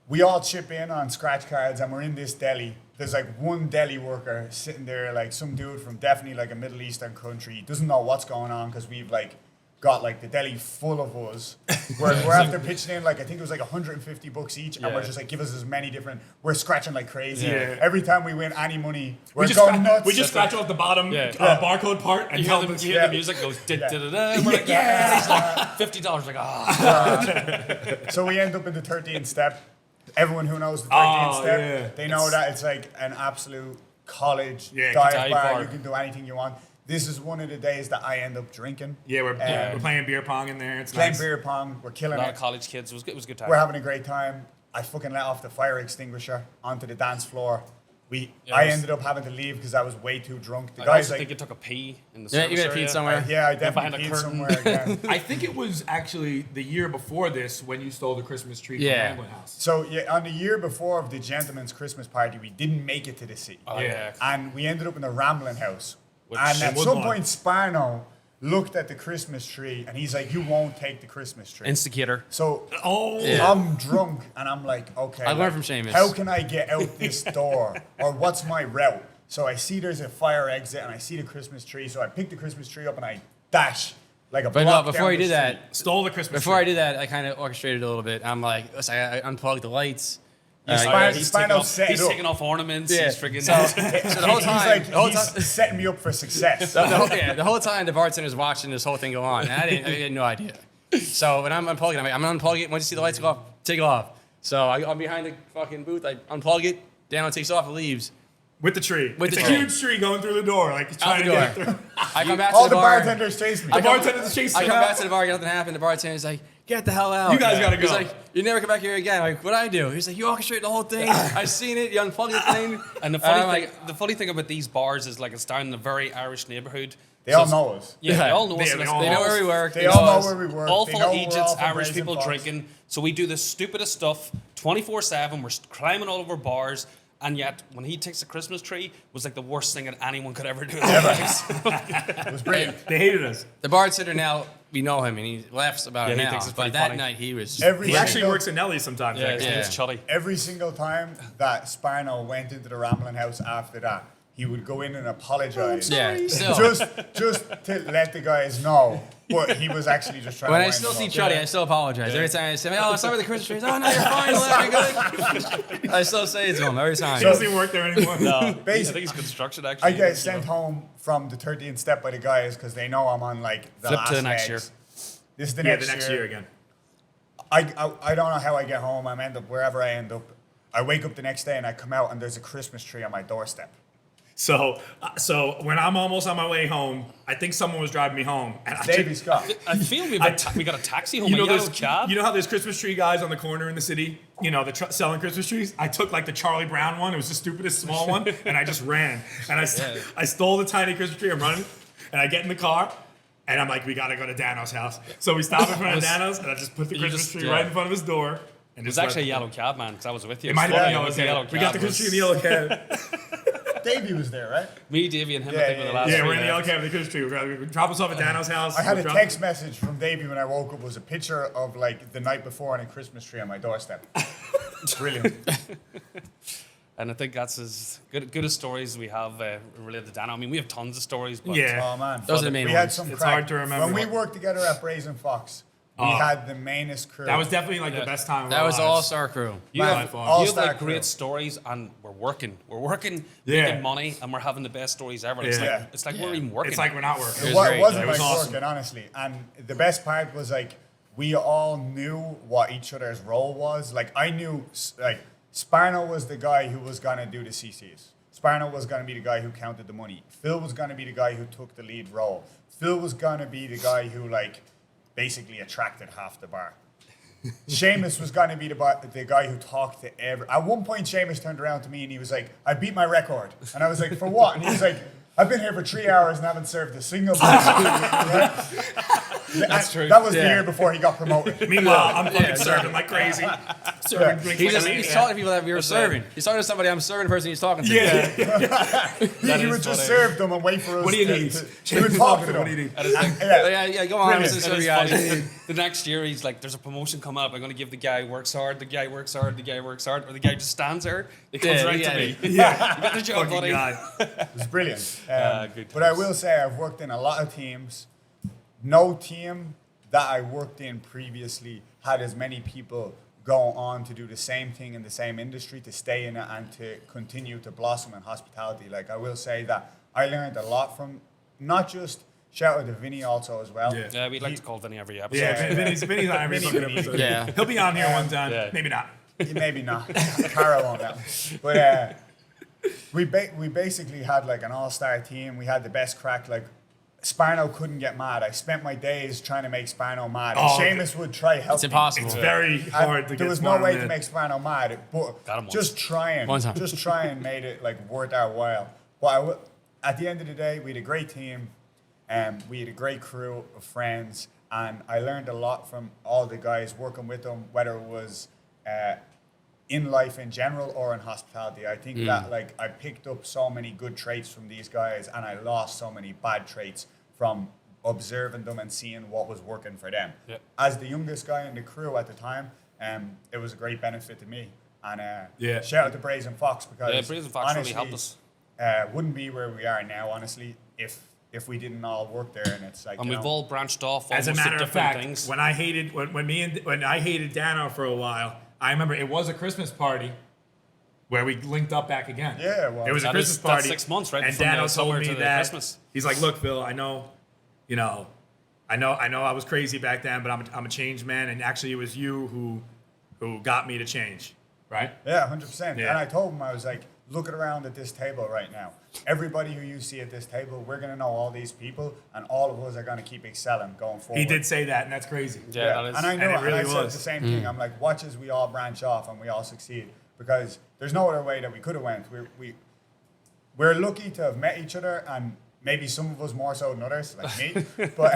we all chip in on scratch cards, and we're in this deli. There's like one deli worker sitting there, like some dude from definitely like a Middle Eastern country. Doesn't know what's going on because we've like got like the deli full of us. We're after pitching in like I think it was like $150 each, and we're Yeah. just like give us as many different. We're scratching like crazy. Yeah. Every time we win any money, we're We just, going nuts. we just scratch off the bottom Yeah. barcode part and You tell hear, them. the, you hear yeah. the music goes da da da da. Yeah. We're like, yeah. It's like $50. Like, ah. So we end up in the 13th step. Everyone who knows the 13th Oh, step, yeah. they know that it's like an absolute college Yeah, dive dive bar. bar. You can do anything you want. This is one of the days that I end up drinking. Yeah, we're playing beer pong in there. It's Playing nice. beer pong. We're A killing lot it. of college kids. It was a good time. We're having a great time. I fucking let off the fire extinguisher onto the dance floor. I ended up having to leave because I was way too drunk. The I guys also like, think you took a pee in the Yeah, service you got area. peed somewhere. yeah, I behind definitely a peed curtain. somewhere again. I think it was actually the year before this when you stole the Christmas tree Yeah. from Ramblin' House. So yeah, on the year before of the gentleman's Christmas party, we didn't make it to the city. Oh, yeah. And we ended up in the Ramblin' House. Which And at was some one. point, Sparno looked at the Christmas tree and he's like, "You won't take the Christmas tree." Instigator. So Oh, Yeah. I'm drunk and I'm like, okay, I learned like, from Seamus. how can I get out this door? Or what's my route? So I see there's a fire exit and I see the Christmas tree. So I pick the Christmas tree up and I dash like a But block no, before down you the did street. that, stole the Christmas before I tree. did that, I kind of orchestrated a little bit. I'm like, listen, I unplugged the lights. He's taking Sparno off, set he's it up. taking off ornaments. Yeah. He's freaking. So the whole time, He's like, the whole he's time, setting me up for success. the whole time the bartender's watching this whole thing go on, and I had no idea. So when I'm unplugging, I'm gonna unplug it. Once you see the lights go off, take it off. So I'm behind the fucking booth. I unplug it. Dano takes off and leaves. With the tree. With It's the a tree. huge tree going through the door, like Out trying the to get door. through. I come back to All the the bar. bartenders chase me. The bartender's chasing I come him back out. to the bar, nothing happened. The bartender's like, "Get the hell out!" You guys gotta He's go. like, "You never come back here again." I'm like, "What I do?" He's like, "You orchestrated the whole thing. I seen it. You unplugged the thing." And the funny thing about these bars is like it's down in a very Irish neighborhood. They So all it's- know us. Yeah, they all know us. They and it's all They know where we work. They all know us. where we work. all They full know of we're all agents, from Irish Brazen people Fox. drinking. So we do the stupidest stuff 24/7. We're climbing all over bars. And yet, when he takes the Christmas tree, it was like the worst thing that anyone could ever do in their lives. It was brilliant. They hated us. The bartender now, we know him, and he laughs about it Yeah, he now. thinks it's But pretty that funny. night, he was Every He actually single- works at Nelly's sometimes. Yeah, actually. it's chuddy. Every single time that Sparno went into the Ramblin' House after that, he would go in and apologize. yeah. Still, Just to let the guys know. But he was actually just trying when to I wind still them see up. Chuddy, I still apologize. Every time I say, "Oh, sorry for the Christmas trees." "Oh no, you're fine. You're good." I still say it to him every time. He doesn't even work there anymore. No, I think Basically, it's construction actually. I get sent home from the 13th step by the guys because they know I'm on like the Flip last to the next legs. This is the Yeah, next the next year again. I don't know how I get home. I end up wherever I end up. I wake up the next day and I come out and there's a Christmas tree on my doorstep. So when I'm almost on my way home, I think someone was driving me home. And Davey Scott. I feel we got a taxi home. you know, a yellow there's cab. you know how there's Christmas tree guys on the corner in the city. You know, selling Christmas trees. I took like the Charlie Brown one. It was the stupidest small one, and I just ran. And I stole the tiny Christmas tree. I'm running, and I get in the car, and I'm like, we gotta go to Dano's house. So we stop in front of Dano's, and I just put the You Christmas just- tree yeah. right in front of his door. And It was actually a yellow cab, man, because I was with you. It might have been It was a yellow cab. We got the Christmas tree in the yellow cab. Davey was there, right? Me, Davey, and him. Yeah, I think were the yeah, last Yeah, three we're in the yellow left. cab with the Christmas tree. We're gonna drop us off at Dano's house. I had a We'll drop- text message from Davey when I woke up. It was a picture of like the night before and a Christmas tree on my doorstep. Brilliant. And I think that's as good as stories we have related to Dano. I mean, we have tons of stories, but Yeah. Oh man, Those are the main we ones. had some It's crack. hard to remember When we what- worked together at Brazen Fox. We Oh. had the mainest crew. That was definitely like the best time. Of That our was lives. all-star crew. you Man, have, all you have star like crew. great stories, and we're working, Yeah. making money, and we're having the best stories ever. It's Yeah. like it's like we're even working. It's like we're not working. It was What great. wasn't It was like awesome. working, honestly. And the best part was like we all knew what each other's role was. Like I knew like Sparno was the guy who was gonna do the CCs. Sparno was gonna be the guy who counted the money. Phil was gonna be the guy who took the lead role. Phil was gonna be the guy who like basically attracted half the bar. Seamus was going to be the guy who talked to At one point, Seamus turned around to me and he was like, "I beat my record." And I was like, "For what?" And he was like, "I've been here for 3 hours and haven't served a single person." That's true. That was the Yeah. year before he got promoted. Meanwhile, I'm fucking serving like crazy. Serving drinks He's, like just, a he's maniac. talking to people that we were serving. He's talking to somebody. I'm serving the person he's talking to. Yeah. He would just serve them and wait for us. What do you to- need? He would talk to What do you them. need? And it's like, Yeah, go on. Brilliant. Listen, and serve it's you funny. guys. The next year, he's like, "There's a promotion coming up. I'm going to give the guy who works hard. The guy who works hard. The guy who works hard." Or the guy just stands there. It comes Yeah, right yeah. to me. Yeah. You got the job, Fucking buddy. guy. It was brilliant. Good But I times. will say I've worked in a lot of teams. No team that I worked in previously had as many people go on to do the same thing in the same industry, to stay in it and to continue to blossom in hospitality. Like I will say that I learned a lot from not just shout out to Vinny also as well. Yeah. Yeah, we'd like to call Vinny every episode. Yeah, Vinny's on every Vinny, fucking Vinny. episode. Yeah. He'll be on here one time. Yeah. Maybe not. Maybe not. Cara won't know. But we basically had like an all-star team. We had the best crack. Like Sparno couldn't get mad. I spent my days trying to make Sparno mad. And Oh, Sheamus would try help It's me. impossible. It's very hard to get There was smart no way on to that. make Sparno mad, Got him but once. just trying made it like worth our while. But at the end of the day, we had a great team, and we had a great crew of friends, and I learned a lot from all the guys working with them, whether it was in life in general or in hospitality. I think that like I picked up so many good traits from these guys, and I lost so many bad traits from observing them and seeing what was working for them. Yep. As the youngest guy in the crew at the time, it was a great benefit to me. And Yeah. shout out to Brazen Fox, because Yeah, Brazen Fox really honestly, helped us. Wouldn't be where we are now, honestly, if we didn't all work there. And it's like, And we've all branched off As a almost to matter of different fact, things. when I hated Dano for a while, I remember it was a Christmas party where we linked up back again. Yeah, well, it was a That Christmas is- that's party. 6 months, right, And from the Dano summer told to me the that Christmas. he's like, "Look, Phil, I know I was crazy back then, but I'm a changed man, and actually, it was you who got me to change, right?" yeah, 100%. Yeah. And I told him, I was like, look around at this table right now. Everybody who you see at this table, we're going to know all these people, and all of us are going to keep excelling going forward. He did say that, and that's crazy. Yeah, that is. And I know, And it and really I said was. the same thing. I'm like, watch as we all branch off and we all succeed, because there's no other way that we could have went. We're lucky to have met each other, and maybe some of us more so than others, like me. But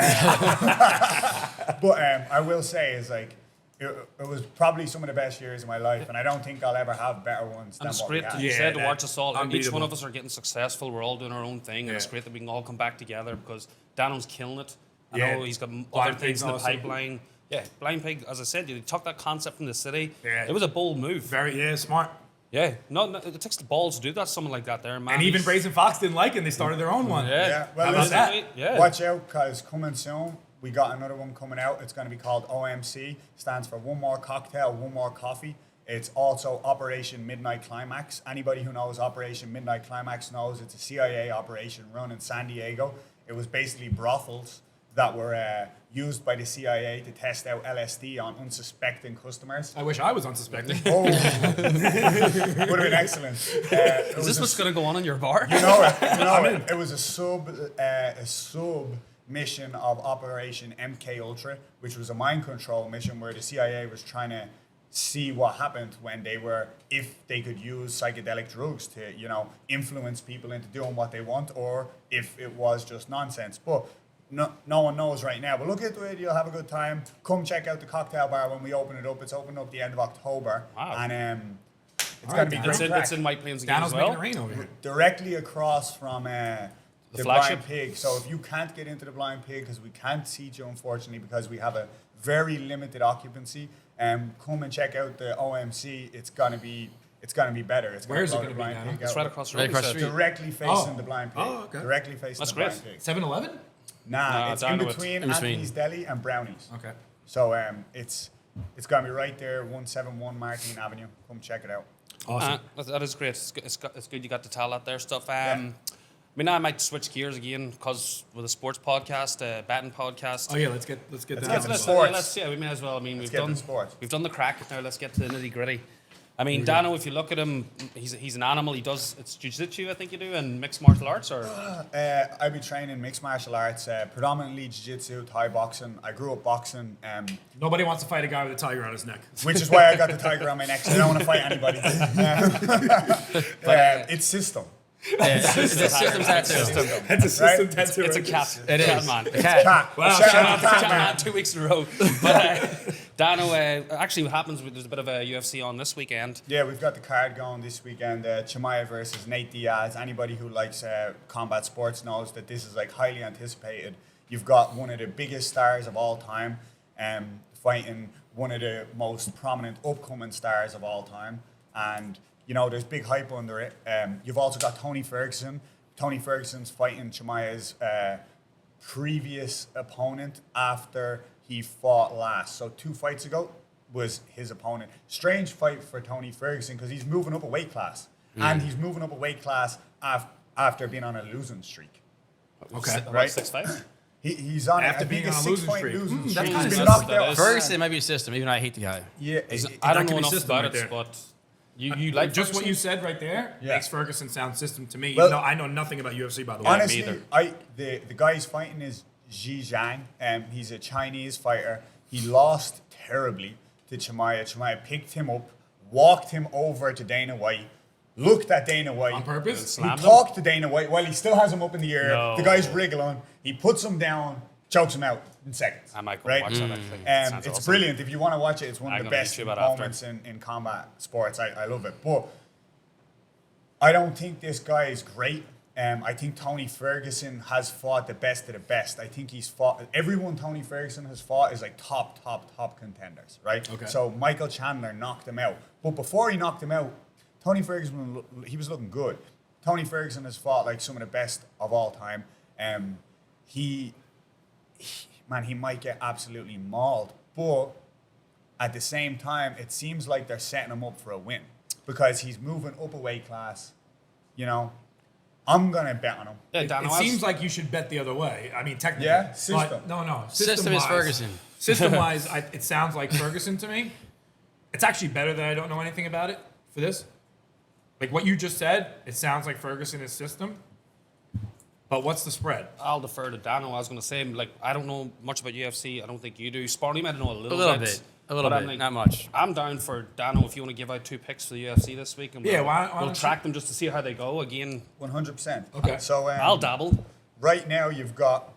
I will say is like, it was probably some of the best years of my life, and I don't think I'll ever have better ones than And it's what we great, had. you Yeah, said, to that- watch us all. Each one unbeatable. of us are getting successful. We're all doing our own thing, and it's Yeah. great that we can all come back together because Dano's killing it. I Yeah. know he's got other Blind things Pig's in the awesome. pipeline. Yeah, Blind Pig, as I said, you took that concept from the city. Yeah. It was a bold move. Very smart. Yeah, no, it takes the balls to do that, someone like that there, man. And even He's- Brazen Fox didn't like it, and they started their own one. Yeah, Yeah, well, How about listen, that? Yeah. Watch out, because coming soon, we got another one coming out. It's going to be called OMC. Stands for One More Cocktail, One More Coffee. It's also Operation Midnight Climax. Anybody who knows Operation Midnight Climax knows it's a CIA operation run in San Diego. It was basically brothels that were used by the CIA to test out LSD on unsuspecting customers. I wish I was unsuspecting. Oh, would have been excellent. Is this what's going to go on in your bar? It was a sub mission of Operation MK Ultra, which was a mind control mission where the CIA was trying to see what happened when if they could use psychedelic drugs to, influence people into doing what they want, or if it was just nonsense. But no one knows right now. But look into it, you'll have a good time. Come check out the cocktail bar when we open it up. It's opening up the end of October. Wow. And it's All going to right, be Dano. great. It's in White Plains again Dano's as well. making it rain over here. Directly across from the flagship? Blind Pig. So if you can't get into the Blind Pig, because we can't seat you, unfortunately, because we have a very limited occupancy, come and check out the OMC. It's gonna be better. It's Where is it blow gonna the be, Blind Dano? Pig It's out. right across the Right road. across he the said. street. Directly facing Oh. the Blind Pig. Oh, okay. Directly facing That's the great. Blind Pig. 7-Eleven? Nah, No, it's down in to it. between In between. Anthony's Deli and Brownies. Okay. So it's gonna be right there, 171 Martin Avenue. Come check it out. Awesome. That is great. It's good you got to tell that there stuff. I mean, I might switch gears again because with a sports podcast, betting podcast. Oh yeah, let's get Let's down. get to some the- sports. We may as well. I mean, Let's get to sports. we've done the crack. Now let's get to the nitty gritty. I mean, Dano, if you look at him, he's an animal. It's jiu-jitsu, I think you do, and mixed martial arts, or I be training mixed martial arts, predominantly jiu-jitsu, Thai boxing. I grew up boxing, Nobody wants to fight a guy with a tiger on his neck. which is why I got the tiger on my neck. So I don't want to fight anybody. It's system. It's a system tattoo. That's a system Right? tattoo. it's a right cat. It cat is. man. A cat. Cat. Wow, Shout shout out out to to Cat Cat Man. man 2 weeks in a row. But Dano, actually, what happens? There's a bit of a UFC on this weekend. Yeah, we've got the card going this weekend. Chimaya versus Nate Diaz. Anybody who likes combat sports knows that this is like highly anticipated. You've got one of the biggest stars of all time fighting one of the most prominent upcoming stars of all time. And, there's big hype under it. You've also got Tony Ferguson. Tony Ferguson's fighting Chimaya's previous opponent after he fought last. So 2 fights ago was his opponent. Strange fight for Tony Ferguson because he's moving up a weight class. And he's moving up a weight class after being on a losing streak. Okay. Right. 6'5". He's on After I think being a on a losing 6-point streak. losing That's streak. kinda He's been sus. knocked That out. is- Ferguson might be a system, even though I hate the guy. Yeah, I don't could know be enough system about right it, there. but You like just what Ferguson? you said right there Yeah. makes Ferguson sound system to me. Well- even though I know nothing about UFC, by the way. Honestly, either. the guy he's fighting is Xi Zhang. He's a Chinese fighter. He lost terribly to Chimaev. Chimaev picked him up, walked him over to Dana White, looked at Dana White. On purpose? He Slammed him? talked to Dana White while he still has him up in the air. No. The guy's wriggling. He puts him down, chokes him out in seconds. I might go right? watch that actually. Sounds It's awesome. brilliant. If you want to watch it, it's one I'm of the gonna best YouTube it after. moments in combat sports. I love it. But I don't think this guy is great. I think Tony Ferguson has fought the best of the best. I think he's fought everyone Tony Ferguson has fought is like top contenders, right? Okay. So Michael Chandler knocked him out. But before he knocked him out, Tony Ferguson, he was looking good. Tony Ferguson has fought like some of the best of all time. He might get absolutely mauled, but at the same time, it seems like they're setting him up for a win because he's moving up a weight class. You know, I'm gonna bet on him. Yeah, It Dano, seems like you should bet the other way. I mean, technically. Yeah, system. But no. System is Ferguson. System-wise, it sounds like Ferguson to me. It's actually better that I don't know anything about it for this. Like what you just said, it sounds like Ferguson is system. But what's the spread? I'll defer to Dano. I was going to say, like, I don't know much about UFC. I don't think you do. Sparno, you might know a little bit. A little but bit, I'm not much. I'm down for Dano if you want to give out 2 picks for the UFC this week. And Yeah, we'll, why we'll don't track them just to see how they go. Again, 100%. Okay. So I'll dabble. right now you've got.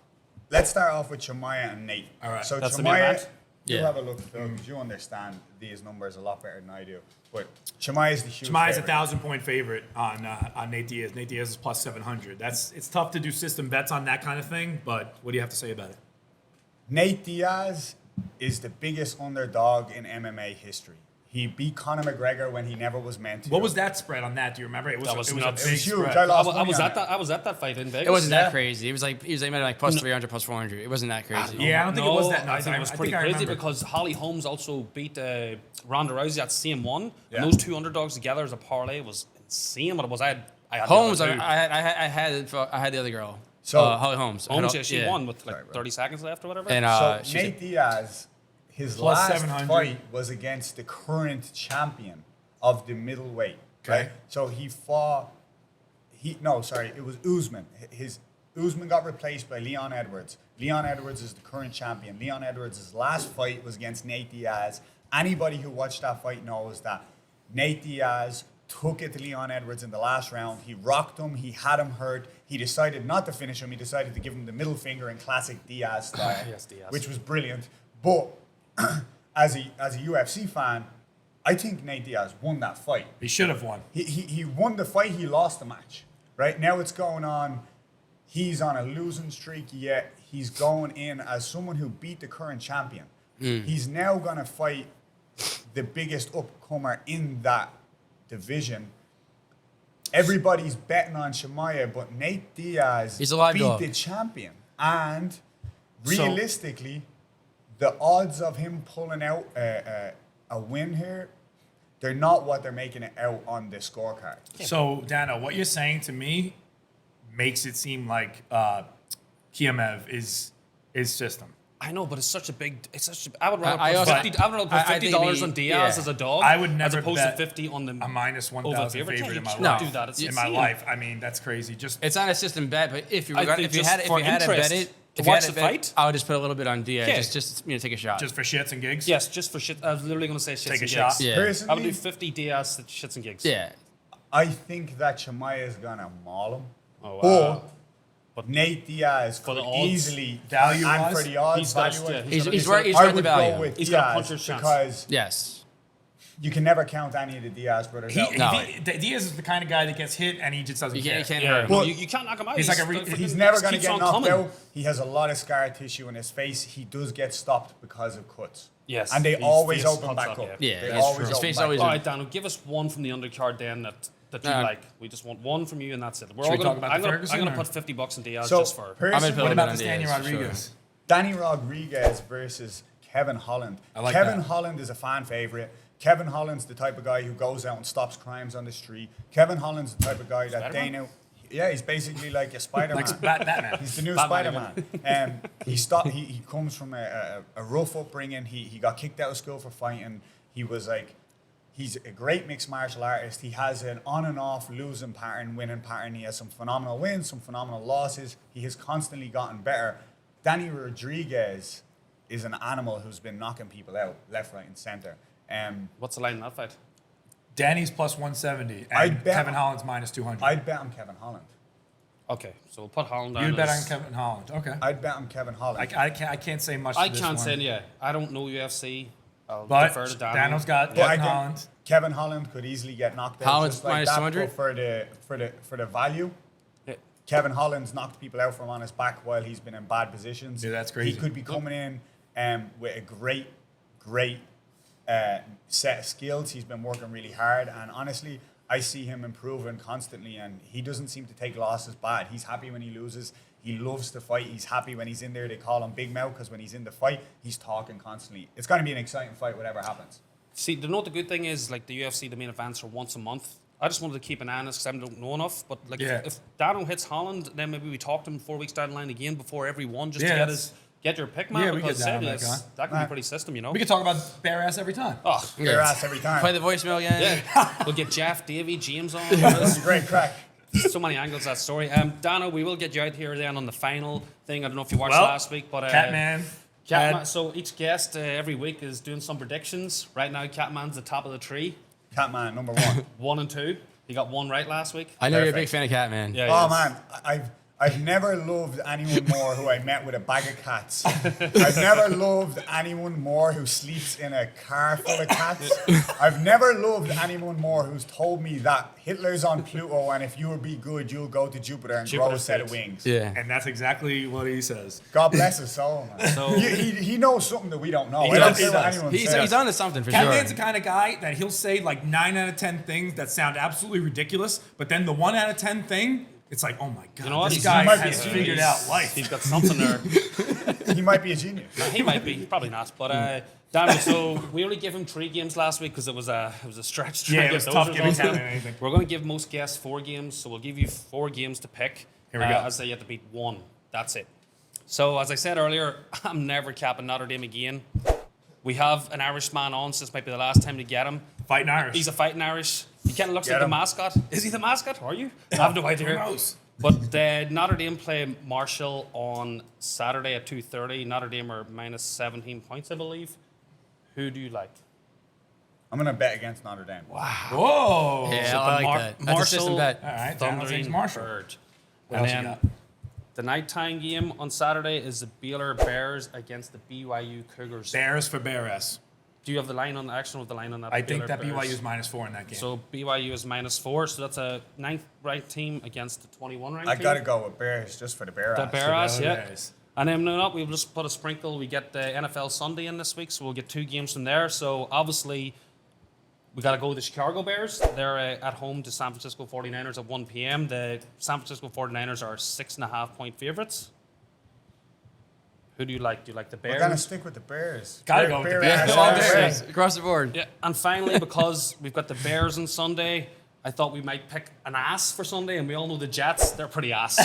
Let's start off with Chimaev and Nate. All right. So That's the main Chimaev, event? you Yeah. have a look, Phil, because you understand these numbers a lot better than I do. But Chimaev is the huge. Shmai's a favorite. 1,000-point favorite on Nate Diaz. Nate Diaz is plus 700. It's tough to do system bets on that kind of thing, but what do you have to say about it? Nate Diaz is the biggest underdog in MMA history. He beat Conor McGregor when he never was meant to. What was that spread on that? Do you remember? It was That was a nuts. big It was huge. spread. I I lost was, money on at it. that. I was at that fight in Vegas. It wasn't Yeah. that crazy. It was like made it like plus 300, plus 400. It wasn't that crazy. Yeah, I don't think it was that I nuts. think it was I pretty think I crazy remember. because Holly Holmes also beat Ronda Rousey at CM1. Yeah. And those 2 underdogs together as a parlay was insane. But it was I had Holmes, the I other two. had the other girl. So- Holly Holmes. Holmes, I yeah, she yeah. won with like Sorry, bro. 30 seconds left or whatever. And So she's Nate Diaz, his Plus last 700. fight was against the current champion of the middleweight. Okay. Right? So he fought. It was Usman. Usman got replaced by Leon Edwards. Leon Edwards is the current champion. Leon Edwards' last fight was against Nate Diaz. Anybody who watched that fight knows that Nate Diaz took it to Leon Edwards in the last round. He rocked him. He had him hurt. He decided not to finish him. He decided to give him the middle finger in classic Diaz style, Yes, Diaz. which was brilliant. But as a UFC fan, I think Nate Diaz won that fight. He should have won. He won the fight. He lost the match. Right now it's going on. He's on a losing streak, yet he's going in as someone who beat the current champion. He's now going to fight the biggest upcomer in that division. Everybody's betting on Chimaev, but Nate Diaz He's a live beat dog. the champion. And So- realistically, the odds of him pulling out a win here, they're not what they're making it out on the scorecard. So, Dano, what you're saying to me makes it seem like Kiev is system. I know, but it's such a big. It's such. I would rather I put also- $50. I would rather put I $50 think on we- Diaz yeah. as a dog. I would as never opposed bet to 50 on the A minus over 1,000 favorite Yeah, in you my can't life. do that. It's In my insane. life, I mean, that's crazy. Just It's not a system bet, but if you I were think if you just had for to bet interest, it, to if you watch had the bet, fight? I would just put a little bit on Diaz, Yeah. just take a shot. for shits and gigs. Yes, just for shit. I was literally going to say shits Take a and shot. gigs. Yeah. I would Personally, do 50 Diaz shits and gigs. yeah. I think that Chimaev is gonna maul him. Oh, wow. But Nate Diaz For the could odds, easily value-wise, and for the odds he's got value, a- He's he's right. He's I right the would value. go with He's got a Diaz puncher's chance. because Yes. you can never count any of the Diaz brothers out. Diaz is the kind of guy that gets hit and he just doesn't You care. can't Yeah, hurt. no, But- you can't knock him out. He's like a re- fucking- He's never just gonna keeps get on knocked coming. out. He has a lot of scar tissue in his face. He does get stopped because of cuts. Yes, and they his always face open pops back up, up. yeah. They Yeah, that's always true. His open face back always- up. All right, Daniel, give us one from the undercard then that you like. We just want one from you and that's it. We're Should all we gonna, talk about I'm the gonna, Ferguson, I'm gonna or- put $50 in Diaz So just for. personally, put What a about bit the on Danny Diaz, for sure. Rodriguez? Danny Rodriguez versus Kevin Holland. I like Kevin that. Holland is a fan favorite. Kevin Holland's the type of guy who goes out and stops crimes on the street. Kevin Holland's the type of guy that Spider-Man? Dana. Yeah, he's basically like a Spider-Man. Like Batman. He's the new Batman, Spider-Man. He comes from a rough upbringing. He got kicked out of school for fighting. He was like He's a great mixed martial artist. He has an on and off losing pattern, winning pattern. He has some phenomenal wins, some phenomenal losses. He has constantly gotten better. Danny Rodriguez is an animal who's been knocking people out left, right, and center. What's the line in that fight? Danny's plus 170, I'd and bet- Kevin Holland's minus 200. I'd bet on Kevin Holland. Okay, so we'll put Holland down. You'd bet on as- Kevin Holland. Okay. I'd bet on Kevin Holland. I can't say much. I to this can't one. say, yeah. I don't know UFC. I'll But defer to Dano. Dano's got But I Kevin think Holland. Kevin Holland could easily get knocked out Holland's just like minus that. 200? But for the value, Yeah. Kevin Holland's knocked people out from on his back while he's been in bad positions. Yeah, that's crazy. He could be coming in with a great set of skills. He's been working really hard, and honestly, I see him improving constantly, and he doesn't seem to take losses bad. He's happy when he loses. He loves to fight. He's happy when he's in there. They call him Big Mouth because when he's in the fight, he's talking constantly. It's going to be an exciting fight, whatever happens. See, you know what the good thing is? Like the UFC, the main events are once a month. I just wanted to keep an eye on this because I don't know enough. But like, Yeah. if Dano hits Holland, then maybe we talk to him 4 weeks down the line again before every one, just Yeah, to that's- get your pick, man. Yeah, we because get Dano back serious, on. that can be pretty system, you know. We could talk about bare ass every time. Oh, Your ass every time. Play the voicemail again. yeah. We'll get Jeff, Davey, James on. This is great crack. So many angles to that story. Dano, we will get you out here then on the final thing. I don't know if you watched Well, last week, but Catman. Catman. So each guest every week is doing some predictions. Right now, Catman's the top of the tree, Catman, number one. 1 and 2. He got 1 right last week. I know you're a big Perfect. fan of Catman. Yeah. Oh yes. man, I've never loved anyone more who I met with a bag of cats. I've never loved anyone more who sleeps in a car full of cats. I've never loved anyone more who's told me that Hitler's on Pluto and if you'll be good, you'll go to Jupiter and grow a set of wings. Yeah. And that's exactly what he says. God bless his soul, man. So- he knows something that we don't know. He I don't does, care he what does. anyone He's says. on to something for Catman's sure. the kind of guy that he'll say like 9 out of 10 things that sound absolutely ridiculous, but then the 1 out of 10 thing, it's like, oh my god, You know what? this He's- guy he might be has a figured He's- out life. He's got something there. He might be a genius. He might be, probably not. But Dano, so we only gave him 3 games last week because it was a stretch. to Yeah, get it was those tough giving results Catman in. anything. We're going to give most guests 4 games, so we'll give you 4 games to pick. Here we go. As they have to beat 1. That's it. So as I said earlier, I'm never capping Notre Dame again. We have an Irishman on, so this might be the last time to get him. Fighting Irish. He's a fighting Irish. He kind of looks Get like the him. mascot. Is he the mascot? Are you? I have no idea. Who knows? But Notre Dame play Marshall on Saturday at 2:30. Notre Dame are minus 17 points, I believe. Who do you like? I'm gonna bet against Notre Dame. Whoa. Yeah, So I the like that. That's a system bet. All right, Dano Thundering takes Marshall. Bird. What And else you then got? the nighttime game on Saturday is the Baylor Bears against the BYU Cougars. Bears for Bear S. Do you have the line on? I actually don't have the line on that. I think Baylor that Bears. BYU is -4 in that game. So BYU is -4, so that's a 9th ranked team against the 21 ranked I team. gotta go with Bears just for the Bear. The ass. Bear ass, Baylor yeah. Bears. And then no, we'll just put a sprinkle. We get the NFL Sunday in this week, so we'll get 2 games from there. So obviously, we got to go with the Chicago Bears. They're at home to San Francisco 49ers at 1 p.m. The San Francisco 49ers are 6.5 point favorites. Who do you like? Do you like the We're gonna Bears? stick with the Bears. Gotta go with the Bear Bears. ass, All Bears. Bears across the board. Yeah, and finally, because we've got the Bears on Sunday, I thought we might pick an ass for Sunday, and we all know the Jets, they're pretty ass.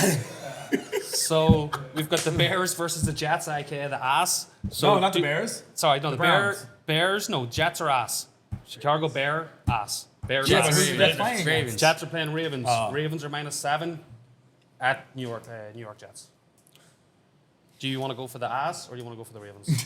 So we've got the Bears versus the Jets, aka the ass. So No, not the Bears. Sorry, no, the Browns. Bears, no, Jets are ass. Chicago Bear, ass. Bears Jets ass. are who you guys Ravens. playing Ravens. Jets are playing Ravens. Oh. Ravens are -7 at New York Jets. Do you want to go for the ass or do you want to go for the Ravens?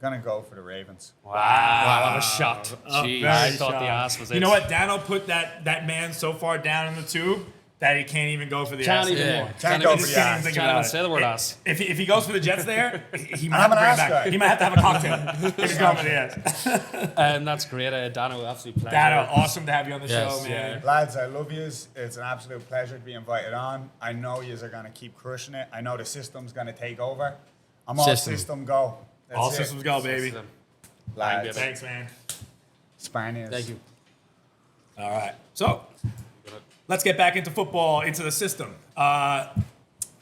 Gonna go for the Ravens. Wow, I was shocked. Jeez. I thought the ass was it. You know what? Dano put that man so far down in the tube that he can't even go for the Can't ass even, Yeah. Can't even- go He for just the can't even ass. think Can't about even it. say the word ass. If he goes for the Jets there, he might I'm have to an bring it ass back. guy. He might have to have a cocktail if he's going for the ass. That's great. Dano, absolute pleasure. Dano, awesome to have you on the Yes. show, man. Lads, I love yous. It's an absolute pleasure to be invited on. I know yous are gonna keep crushing it. I know the system's gonna take over. I'm all System. system go. That's All it. systems go, baby. Lads, Thanks, man. Sparno. Thank you. All right. So let's get back into football, into the system.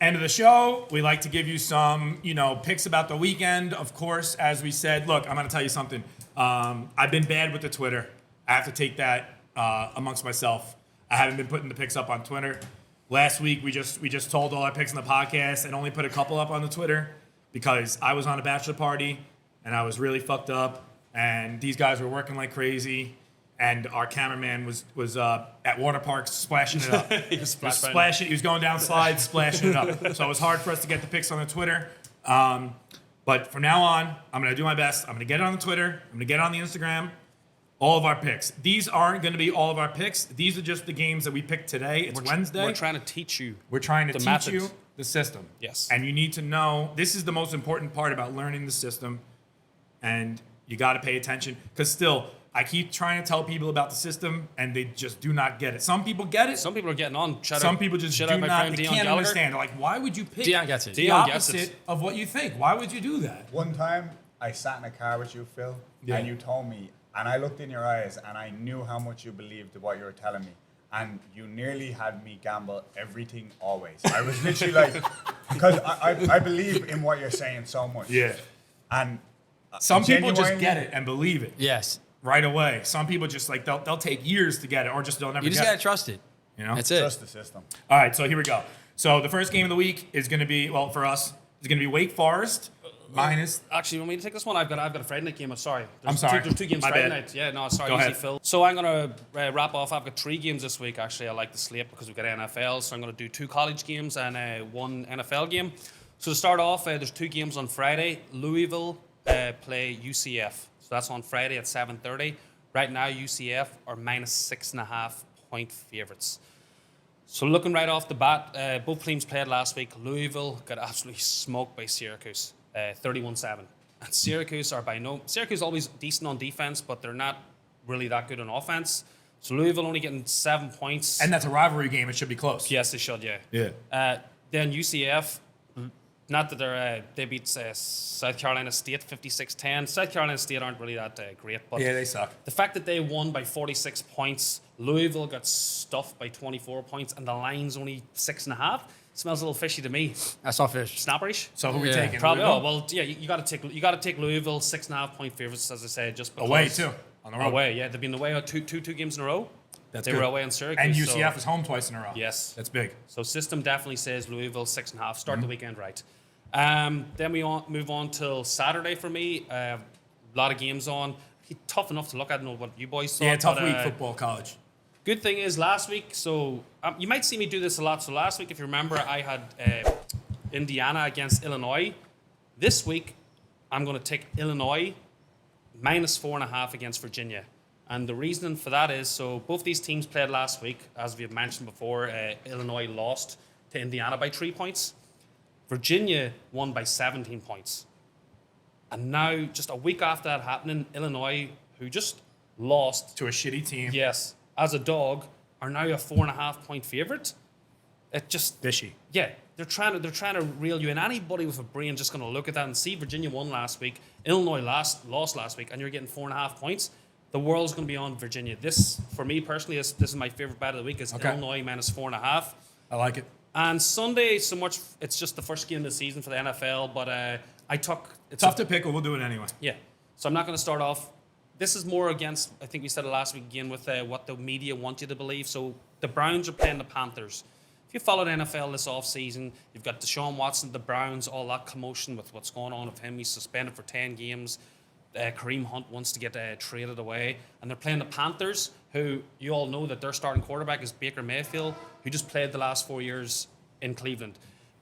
End of the show, we like to give you some, picks about the weekend. Of course, as we said, look, I'm going to tell you something. I've been bad with the Twitter. I have to take that amongst myself. I haven't been putting the picks up on Twitter. Last week, we just told all our picks in the podcast and only put a couple up on the Twitter because I was on a bachelor party and I was really fucked up and these guys were working like crazy. And our cameraman was at water parks splashing it up. He was He was going down slides, splashing it up. So it was hard for us to get the pics on the Twitter. But from now on, I'm going to do my best. I'm going to get it on the Twitter. I'm going to get it on the Instagram. All of our picks. These aren't going to be all of our picks. These are just the games that we picked today. It's Wednesday. We're trying to teach you. We're trying to the teach method. you the system. Yes. And you need to know, this is the most important part about learning the system. And you got to pay attention. Because still, I keep trying to tell people about the system, and they just do not get it. Some people get it. Some people are getting on. Some people just do my not. friend They Dion can't Gallagher. understand. They're like, why would you pick Dion gets it. the Dion gets opposite it. of what you think? Why would you do that? One time, I sat in a car with you, Phil, and you told me, and I looked in your eyes, and I knew how much you believed what you were telling me. And you nearly had me gamble everything always. I was literally like, because I believe in what you're saying so much. Yeah. And Some people just genuinely- get it and believe it Yes. right away. Some people just like they'll take years to get it, or just they'll never You just get gotta it. trust it. You know? That's it. Trust the system. All right, so here we go. So the first game of the week is going to be, well, for us, it's going to be Wake Forest minus. Actually, you want me to take this one? I've got a Friday night game. I'm sorry. I'm sorry. There's two games My Friday bad. night. Yeah, no, sorry, Go easy, ahead. Phil. So I'm gonna wrap off. I've got 3 games this week. Actually, I like the slate because we've got NFL. So I'm gonna do 2 college games and 1 NFL game. So to start off, there's 2 games on Friday. Louisville play UCF. So that's on Friday at 7:30. Right now, UCF are minus 6.5 point favorites. So looking right off the bat, both teams played last week. Louisville got absolutely smoked by Syracuse, 31-7. And Syracuse Syracuse always decent on defense, but they're not really that good on offense. So Louisville only getting 7 points. And that's a rivalry game. It should be close. Yes, they should, yeah. Yeah. Then UCF, not that they beat South Carolina State 56-10. South Carolina State aren't really that great, but Yeah, they suck. the fact that they won by 46 points, Louisville got stuffed by 24 points, and the line's only 6.5. Smells a little fishy to me. That's not fish. Snapperish. So who are we Yeah. taking? Probably. Oh Louisville? well, yeah. You got to take Louisville 6.5 point favorites, as I said, just because Away, too. On the road. Away, yeah. They've been away two games in a row. That's they good. were away in Syracuse. And so- UCF is home twice in a row. Yes. That's big. So system definitely says Louisville 6.5. Start Mm-hmm. the weekend right. Then we move on till Saturday for me. A lot of games on. Tough enough to look at. I don't know what you boys thought. Yeah, tough but, week, football, college. Good thing is last week, so you might see me do this a lot. So last week, if you remember, I had Indiana against Illinois. This week, I'm going to take Illinois minus 4.5 against Virginia. And the reason for that is, so both these teams played last week. As we have mentioned before, Illinois lost to Indiana by 3 points. Virginia won by 17 points. And now, just a week after that happening, Illinois, who just lost To a shitty team. yes, as a dog, are now a 4.5 point favorite. It just Fishy. yeah, they're trying to reel you in. Anybody with a brain just going to look at that and see Virginia won last week, Illinois lost last week, and you're getting 4.5 points. The world's going to be on Virginia. This, for me personally, this is my favorite bet of the week. Is Okay. Illinois minus 4.5. I like it. And Sunday, so much. It's just the first game of the season for the NFL, but I took it's Tough to pick, but we'll do it anyway. yeah. So I'm not going to start off. This is more against, I think we said it last week again, with what the media want you to believe. So the Browns are playing the Panthers. If you followed NFL this offseason, you've got Deshaun Watson, the Browns, all that commotion with what's going on with him. He's suspended for 10 games. Kareem Hunt wants to get traded away. And they're playing the Panthers, who you all know that their starting quarterback is Baker Mayfield, who just played the last 4 years in Cleveland.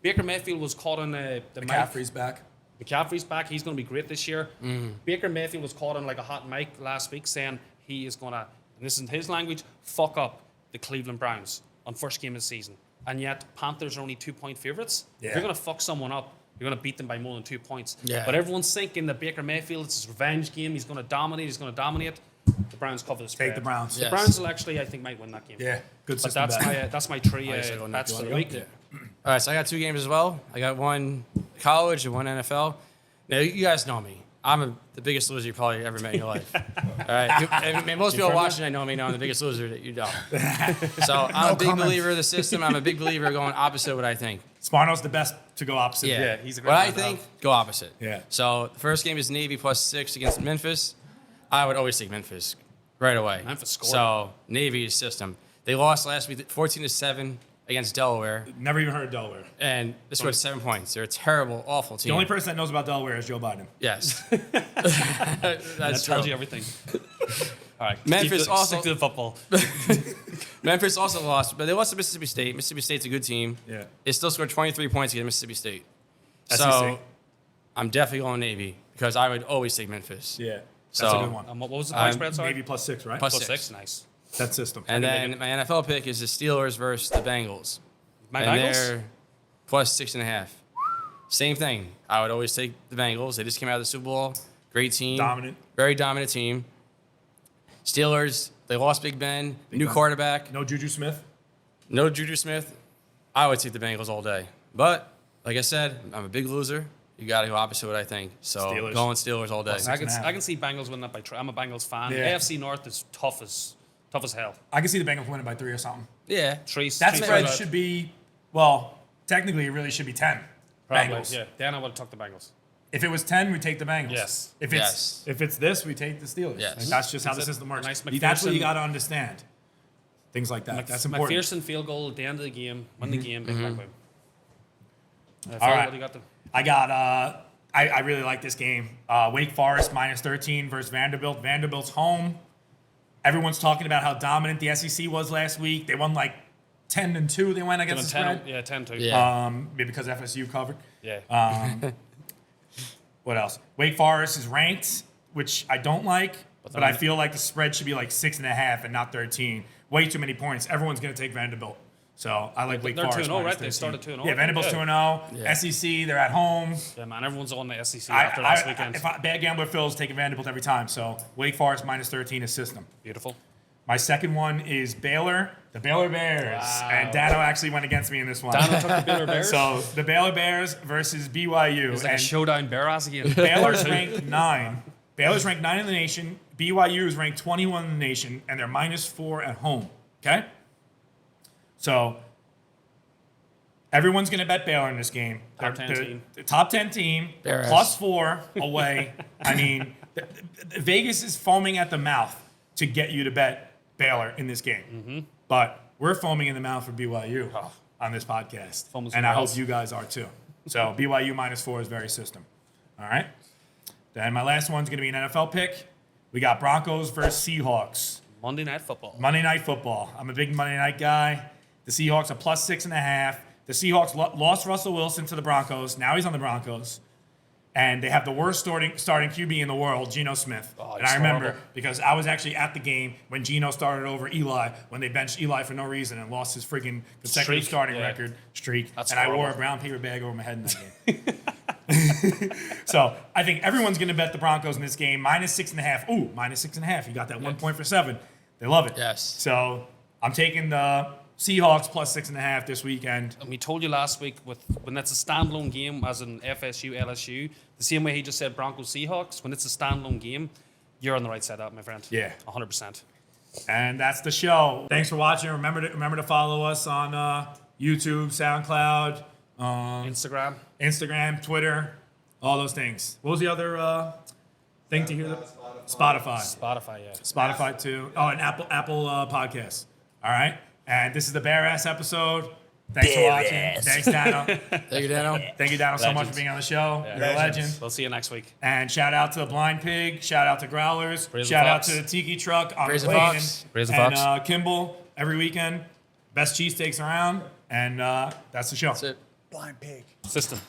Baker Mayfield was caught on the mic. McCaffrey's back. McCaffrey's back. He's going to be great this year. Baker Mayfield was caught on like a hot mic last week saying he is going to, and this is in his language, fuck up the Cleveland Browns on first game of the season. And yet Panthers are only 2 point favorites. If Yeah. you're going to fuck someone up, you're going to beat them by more than 2 points. Yeah. But everyone's thinking that Baker Mayfield, it's his revenge game. He's going to dominate. The Browns cover the spread. Take the Browns. The Yes. Browns will actually, I think, might win that game. Yeah, good But system that's bet. that's my 3 Nice, I go bets next. for You the wanna week. go? All right, so I got 2 games as well. I got 1 college and 1 NFL. Now, you guys know me. I'm the biggest loser you probably ever met in your life. All right. I mean, most people watching, I know me now. I'm the biggest loser that you know. So I'm a big comment. believer of the system. I'm a big believer of going opposite of what I think. Sparno's the best to go opposite. Yeah, he's a great What I man to think, go opposite. Yeah. So the first game is Navy plus 6 against Memphis. I would always take Memphis right away. Memphis scored. So Navy's system. They lost last week 14-7 against Delaware, Never even heard of Delaware. and they scored 7 points. They're a terrible, awful team. The only person that knows about Delaware is Joe Biden. Yes. That That's tells true. you everything. All right. Memphis stick also- to the football. Memphis also lost, but they lost to Mississippi State. Mississippi State's a good team. Yeah. They still scored 23 points against Mississippi State. SEC. So I'm definitely going Navy because I would always take Memphis. Yeah. That's So, a good one. What was the point spread? Sorry. Maybe +6, right? Plus Plus six. 6. Nice. That system. And then my NFL pick is the Steelers versus the Bengals. My and Bengals? they're +6.5. Same thing. I would always take the Bengals. They just came out of the Super Bowl. Great team. Dominant. Very dominant team. Steelers, they lost Big Ben. New Ben. quarterback. No Juju Smith. No Juju Smith. I would take the Bengals all day. But, like I said, I'm a big loser. You got to go opposite what I think. So, Steelers. going Steelers all day. Plus I can 6.5. I can see Bengals winning that by. I'm a Bengals fan. Yeah. AFC North is tough as hell. I can see the Bengals winning by 3 or something. Yeah. Three. That three spread spreads. should be, well, technically it really should be 10. Probably, Bengals. Yeah. Dano would have took the Bengals. If it was 10, we take the Bengals. Yes. If it's Yes. if it's this, we take the Steelers. Yes. Like, that's just how the Is it system works. a nice That's what you McPherson- got to understand. Things like that. That's important. McPherson field goal at the end of the game, win the game, big black win. All Phil, right. What do you got? I got. I really like this game. Wake Forest -13 versus Vanderbilt. Vanderbilt's home. Everyone's talking about how dominant the SEC was last week. They won like 10-2. They went against the spread. 10-2. Yeah. Maybe because FSU covered. Yeah. What else? Wake Forest is ranked, which I don't like, but I feel like the spread should be like 6.5 and not 13. Way too many points. Everyone's going to take Vanderbilt. So I like Wake They're Forest. 2-0, right? -13. They started 2-0. Yeah, Vanderbilt's Yeah. 2-0. Yeah. SEC, they're at home. Yeah, man. Everyone's on the SEC after last weekend. Bad gambler Phil's taking Vanderbilt every time. So Wake Forest -13 is system. Beautiful. My second one is Baylor, the Baylor Bears. Wow. And Dano actually went against me in this one. Dano took the Baylor Bears. So the Baylor Bears versus BYU. It's like a And showdown bear ass again. Baylor's ranked 9. Baylor's ranked 9 in the nation. BYU is ranked 21 in the nation, and they're -4 at home. Okay? So everyone's going to bet Baylor in this game. Top 10 The- team. The top 10 team, Bears. +4 away. I mean, Vegas is foaming at the mouth to get you to bet Baylor in this game. Mm-hmm. But we're foaming in the mouth for BYU on this podcast. Foaming And I somewhere hope else. you guys are too. So BYU -4 is very system. All right? Then my last one's going to be an NFL pick. We got Broncos versus Seahawks. Monday Night Football. Monday Night Football. I'm a big Monday Night guy. The Seahawks are +6.5. The Seahawks lost Russell Wilson to the Broncos. Now he's on the Broncos. And they have the worst starting QB in the world, Geno Smith. Oh, And he's I remember horrible. because I was actually at the game when Geno started over Eli, when they benched Eli for no reason and lost his freaking consecutive Streak, starting yeah. record streak. That's and I wore a horrible. brown paper bag over my head in that game. So I think everyone's going to bet the Broncos in this game. -6.5. Ooh, -6.5. You got that 1 point for 7. They love it. Yes. So I'm taking the Seahawks +6.5 this weekend. And we told you last week when it's a standalone game, as in FSU, LSU, the same way he just said Broncos, Seahawks, when it's a standalone game, you're on the right side of that, my friend. Yeah. 100%. And that's the show. Thanks for watching. Remember to follow us on YouTube, SoundCloud, Instagram, Twitter, all those things. What was the other thing to hear? Spotify. Spotify, yeah. Spotify too. Oh, and Apple Podcasts. All right. And this is the Bare Ass episode. Thanks for watching. Thanks, Dano. Thank you, Dano. Thank you, Dano, so much Legends. for being on the show. Yeah. You're a legend. We'll see you next week. And shout out to the Blind Pig. Shout out to Growlers. Brazen shout Fox. out to the Tiki Truck on Brazen Blaine Fox. Brazen and Fox. Kimball every weekend. Best cheesesteaks around. And that's the show. That's it. Blind pig. System.